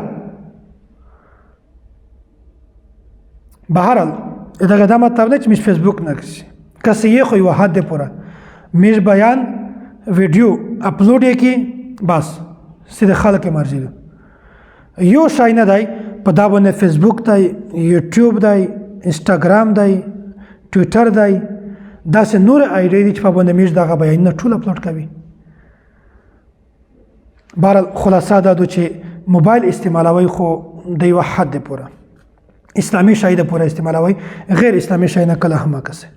بهرال دغه دا مطلب نه چې میش فیسبوک نه کړي کسه یې خو یو حد پوره میش بیان ویډیو اپلوډ یې کی بس سیده خلک مرزي یو شای نه دی په دا باندې فیسبوک دی، یوټیوب دی، انسټاګرام دی، ټویټر دی، داسې نور آیډي دي چې په باندې میش دغه بیانونه ټول اپلوډ کوي. بهرحال خلاصه دا ده چې موبایل استعمالوي خو د یو حد پوره، اسلامي شی د پوره استعمالوي، غیر اسلامي شی نه کله هم کسه.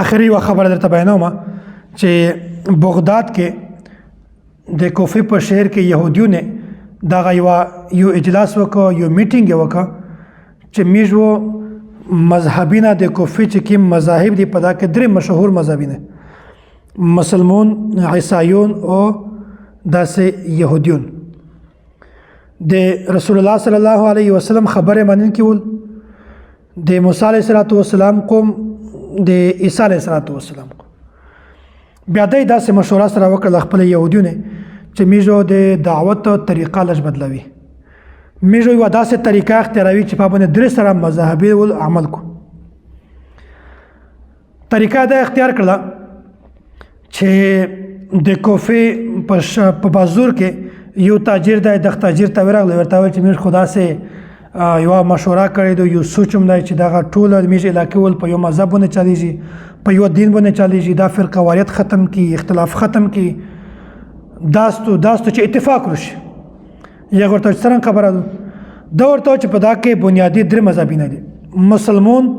اخري یو خبره درته بیانوم چې بغداد کې د کوفې په شهر کې يهوديونه دغه یو اجلاس وکړ، یو میټینګ وکړ چې میژو مذهبینه د کوفې چې کوم مذاهب دي په دا کې درې مشهور مذهبینه مسلمون، عیسایون او داسې يهوديون د رسول الله صلی الله علیه وسلم خبره منل کېول، د موسی علیه السلام قوم، د عیسی علیه السلام قوم. بیا داسې مشوره سره وکړه خپل يهوديونه چې میژو د دعوت طریقه لږ بدلوي، میژو یو داسې طریقه اختیاروي چې په باندې درې سره مذهبي ول عمل کو. طریقه دا اختیار کړله چې د کوفې په بازور کې یو تاجر دی دغه تاجر ته ورغلی ورته وویل چې موږ خو داسې یوه مشوره کړې ده یو سوچ هم دی چې دغه ټوله زموږ علاقې ول په یو مذهب باندې چلیږي په یو دین باندې چلیږي دا فرقه واریت ختم کړي اختلاف ختم کړي داستو چې اتفاق وشي یا ورته څرنګه خبره ده دا ورته چې په دا کې بنیادي درې مذهبونه دي مسلمان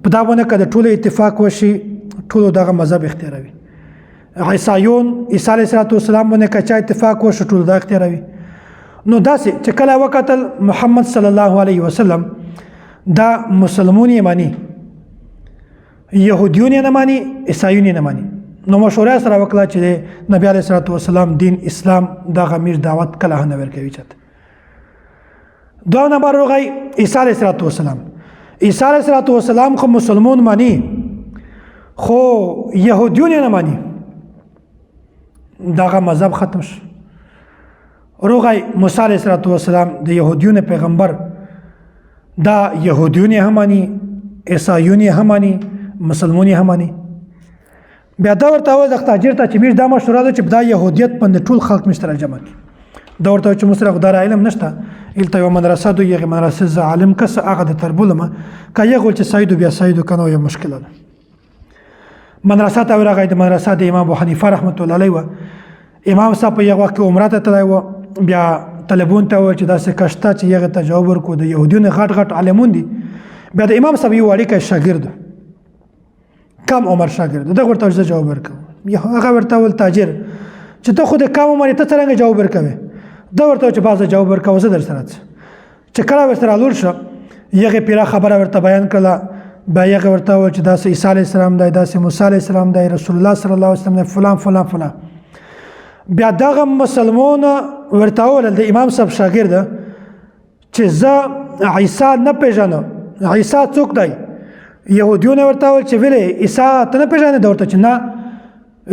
په دا باندې که د ټولو اتفاق وشي ټولو دغه مذهب اختیاروي عیسایون عیسی علیه السلام باندې که چا اتفاق وشي ټولو دا اختیاروي نو داسې چې کله وکتل محمد صلی الله علیه وسلم دا مسلمون یې مانی یهودیون یې نه مانی عیسایون یې نه مانی نو مشوره سره وکړه چې نبی علیه السلام دین اسلام دغه میر دعوت کله نه ورکوي چاته دوه نمبر راغی عیسی علیه السلام عیسی علیه السلام خو مسلمون مانی خو یهودیون یې نه مانی دغه مذهب ختم شو راغی موسی علیه السلام د یهودیون پیغمبر دا یهودیون یې هم مانی عیسایون یې هم مانی مسلمون یې هم مانی بیا دا ورته وویل دغه تاجر ته چې موږ دا مشوره ده چې دا یهودیت باندې ټول خلک موږ سره جمع کړي دا ورته چې موږ سره خو دا علم نشته هلته یوه مدرسه ده هغې مدرسې زه عالم کس هغه د تربولمه که یې غول چې سایدو بیا سایدو که نه یو مشکله ده مدرسه ته ورغی د مدرسه د امام ابو حنیفه رحمت الله علیه وه امام صاحب په یغه وخت کې عمره ته تللی وه بیا طالبون ته وویل چې داسې کشته چې هغې ته جواب ورکړو د یهودیونو غټ عالمون دي بیا د امام صاحب یو وړوکی شاګرد کم عمر شاګرد دغه ورته زه جواب ورکوم هغه ورته وویل تاجر چې ته خو د کم عمر ته څرنګه جواب ورکوې دا ورته چې بعضه جواب ورکوه زه در سره چې کله ورسره لور شه هغې پیره خبره ورته بیان کړله بیا هغې ورته وویل چې داسې عیسی علیه السلام دی داسې موسی علیه السلام دی رسول الله صلی الله علیه وسلم دی فلان فلان فلان بیا دغه مسلمون ورته وویل د امام صاحب شاګرد چې زه عیسی نه پېژنم عیسی څوک دی یهودیونه ورته وویل چې ولې عیسی ته نه پېژنې ده ورته چې نه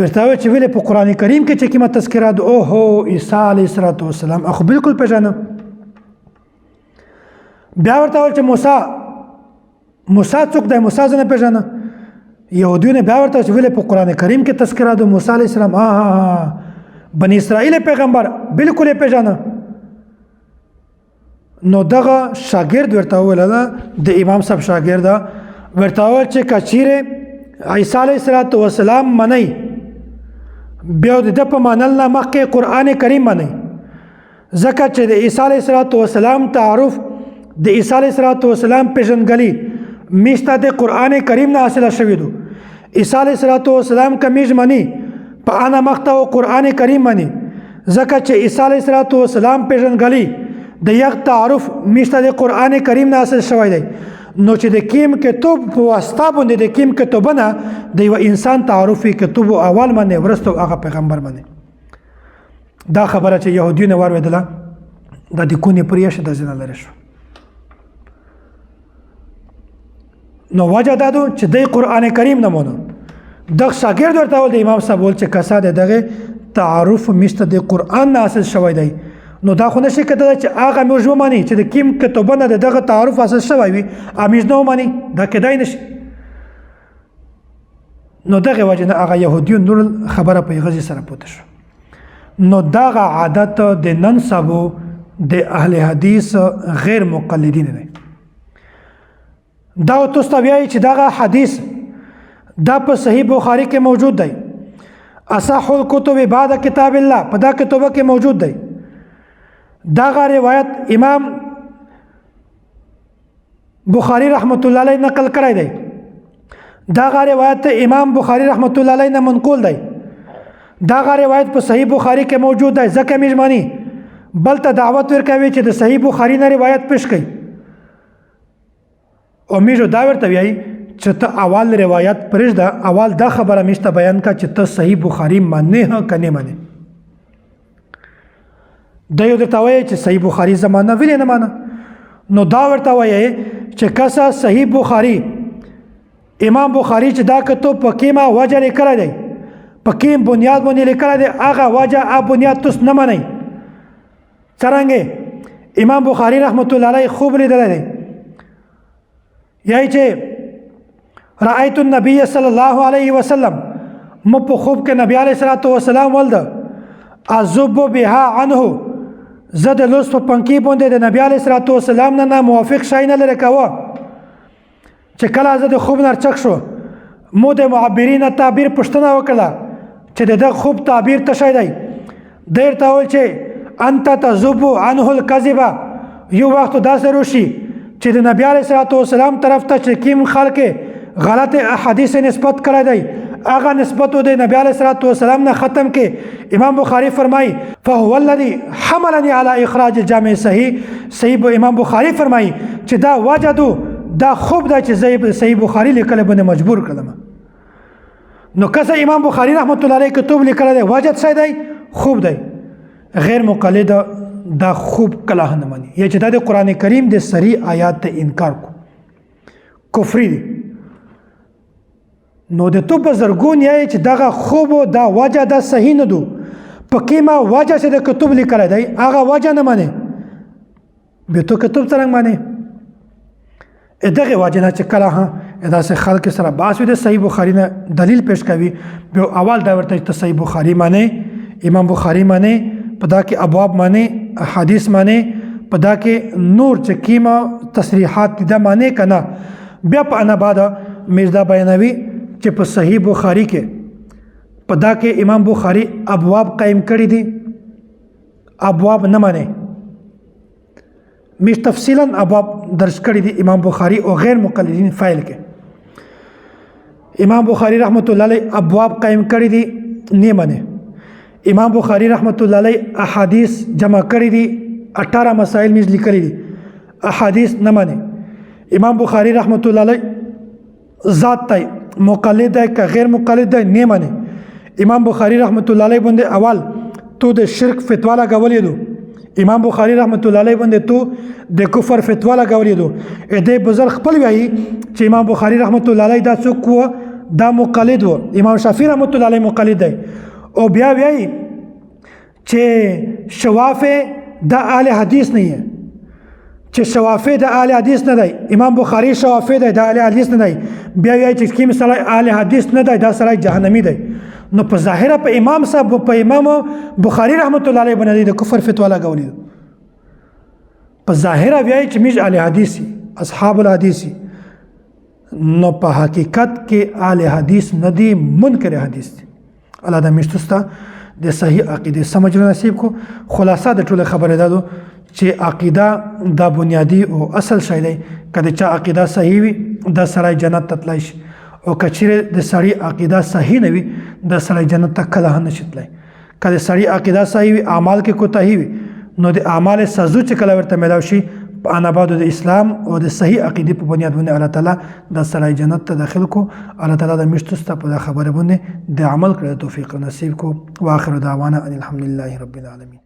ورته وویل چې ولې په قرآن کریم کې چې کومه تذکره ده اوهو عیسی علیه السلام خو بلکل پېژنم بیا ورته وویل چې موسی څوک دی موسی زه نه پېژنم یهودیونه بیا ورته چې ولې په قرآن کریم کې تذکره ده موسی علیه السلام بنی اسرائیل پیغمبر بلکل یې پېژنه نو دغه شاګرد ورته وویل د امام صاحب شاګرد ورته وویل چې که چیرې عیسی علیه السلام منئ بیا د ده په منل نه مخکې قرآن کریم منئ ځکه چې د عیسی علیه السلام تعارف د عیسی علیه السلام پېژندګلي موږ ته د قرآن کریم نه حاصله شوي دو عیسی علیه السلام که موږ مني په انا مخته او قرآن کریم مني ځکه چې عیسی علیه السلام پېژندګلي د یغ تعارف موږ ته د قرآن کریم نه حاصل شوی دی نو چې د کیم کتاب په واسطه باندې د کیم کتابونه د یو انسان تعارف کتاب اول مني ورسته هغه پیغمبر مني دا خبره چې یهودیونه واورېدله د دې کونې پرېښه د ځینه لرې شو نو وجه دا ده چې د قرآن کریم نه مونو دغه شاګرد ورته وویل د امام صاحب وویل چې کسا د دغه تعارف موږ ته د قرآن نه حاصل شوی دی نو دا خو نشي کېدلی چې هغه موږ ومني چې د کوم کتابونه د دغه تعارف حاصل شوی وي موږ نه ومني دا کېدای نشي نو دغه وجه نه هغه یهودیون نور خبره په غزي سره پوته شو نو دغه عادت د نن سبو د اهل حدیث غیر مقلدین دی دا تاسو وایي چې دغه حدیث دا په صحیح بخاری کې موجود دی اصح الکتب بعد کتاب الله په دا کتابه کې موجود دی دغه روایت امام بخاری رحمت الله علیه نقل کړی دی دغه روایت امام بخاری رحمت الله علیه نه منقول دی دغه روایت په صحیح بخاری کې موجود دی ځکه موږ مانی بل ته دعوت ورکوي چې د صحیح بخاری نه روایت پیش کړي او موږ دا ورته وایي چې ته اول روایت پرېږده اول دا خبره موږ ته بیان کړه چې ته صحیح بخاری منې که نه منې دا یو درته وایي چې صحیح بخاری زمانه ولې نه منه نو دا ورته وایي چې کسه صحیح بخاری امام بخاری چې دا کتاب په کومه وجه لیکلی دی په کوم بنیاد باندې لیکلی دی هغه وجه هغه بنیاد تاسو نه منئ څرنګه امام بخاری رحمت الله علیه خوب لیدلی دی یعنی چې رأیت النبی صلی الله علیه وسلم مو په خوب کې نبی علیه الصلاة والسلام ولده اذب بها عنه زه د لوست په پنکې باندې د نبي علیه الصلاة والسلام نه موافق شی نه لرې کوه. چې کله زه د خوب نه چک شو مو د معبرین تعبیر پوښتنه وکړه چې د دغه خوب تعبیر څه شی دی. دی ورته وویل چې انت تذوب عنه الکذب. یو وخت داسې روشي چې د نبي علیه الصلاة والسلام طرف ته چې کوم خلک غلط احادیث نسبت کړی دی هغه نسبت د نبی علیه الصلاة والسلام نه ختم کې. امام بخاری فرمایي فهو الذي حملني على اخراج الجامع صحیح. امام بخاری فرمایي چې دا وجدو دا خوب دا چې صحیح بخاری لیکل باندې مجبور کړم. نو کسه امام بخاری رحمت الله علیه کتاب لیکل دی وجد څه دی؟ خوب دی. غیر مقلد دا خوب کله نه مانی یا چې دا د قران کریم د صریح آیات ته انکار کو کفر دی. نو د تو په زرګون یې چې دغه خوب دا وجه دا صحیح نه دو په کیما وجه چې د کتاب لیکل دی هغه وجه نه مانی به تو کتاب څنګه مانی دغه وجه نه چې کله ها دا سه خلک سره باس د صحیح بخاری نه دلیل پیش کوي به اول دا ورته ته صحیح بخاری معنی امام بخاری معنی پدا کې ابواب معنی حدیث معنی پدا کې نور چې کیما تصریحات دا معنی کنا بیا په انا بعد مرزا بیانوي چې په صحیح بخاری کې پدا کې امام بخاری ابواب قائم کړی دي ابواب نه معنی مش تفصیلا ابواب درج کړی دي امام بخاری او غیر مقلدین فایل کې. امام بخاری رحمت الله علیه ابواب قائم کړی دي نه معنی. امام بخاری رحمت الله علیه احادیث جمع کړی دي 18 مسائل مز لیکلي دي احادیث نه معنی. امام بخاری رحمت الله علیه ذات ته مقلد ہے که غیر مقلد ہے نه معنی. امام بخاری رحمت الله علیه باندې اول تو د شرک فتوا لګولې دو. امام بخاری رحمت الله علیه باندې تو د کفر فتوا لګولې دو. دې بزرګ خپل وایي چې امام بخاری رحمت الله علیه دا څوک و دا مقلد و. امام شافعی رحمت الله علیه مقلد دی او بیا وایي چې شوافع د اهل حدیث نه یې چې شوافع د اهل حدیث نه دی. امام بخاری شوافع دی د اهل حدیث نه دی. بیا وایي چې کوم سړی اهل حدیث نه دی دا سړی جهنمی دی. نو په ظاهره په امام صاحب په امام بخاری رحمت الله علیه باندې د کفر فتوا لګولې په ظاهره وایي چې موږ اهل حدیث اصحاب الحدیث نو په حقیقت کې اهل حدیث نه دي منکر حدیث دي. الله دا مشتستا د صحیح عقیده سمجھ نصیب کو. خلاصه د ټول خبره ده چې عقیده دا بنیادی او اصل شی دی. کله چې عقیده صحیح وي د سړی جنت ته تللی شي او کچره د سړی عقیده صحیح نه وي د سړی جنت ته کله نه شي تللی. کله سړی عقیده صحیح وي اعمال کې کوتاهی وي نو د اعمال سازو چې کله ورته ملاو شي په انا بعد د اسلام او د صحیح عقیده په بنیاد باندې الله تعالی د سړی جنت ته داخل کو. الله تعالی د مشتستا په خبره باندې د عمل کړو توفیق نصیب کو. واخر دعوانا ان الحمد لله رب العالمین.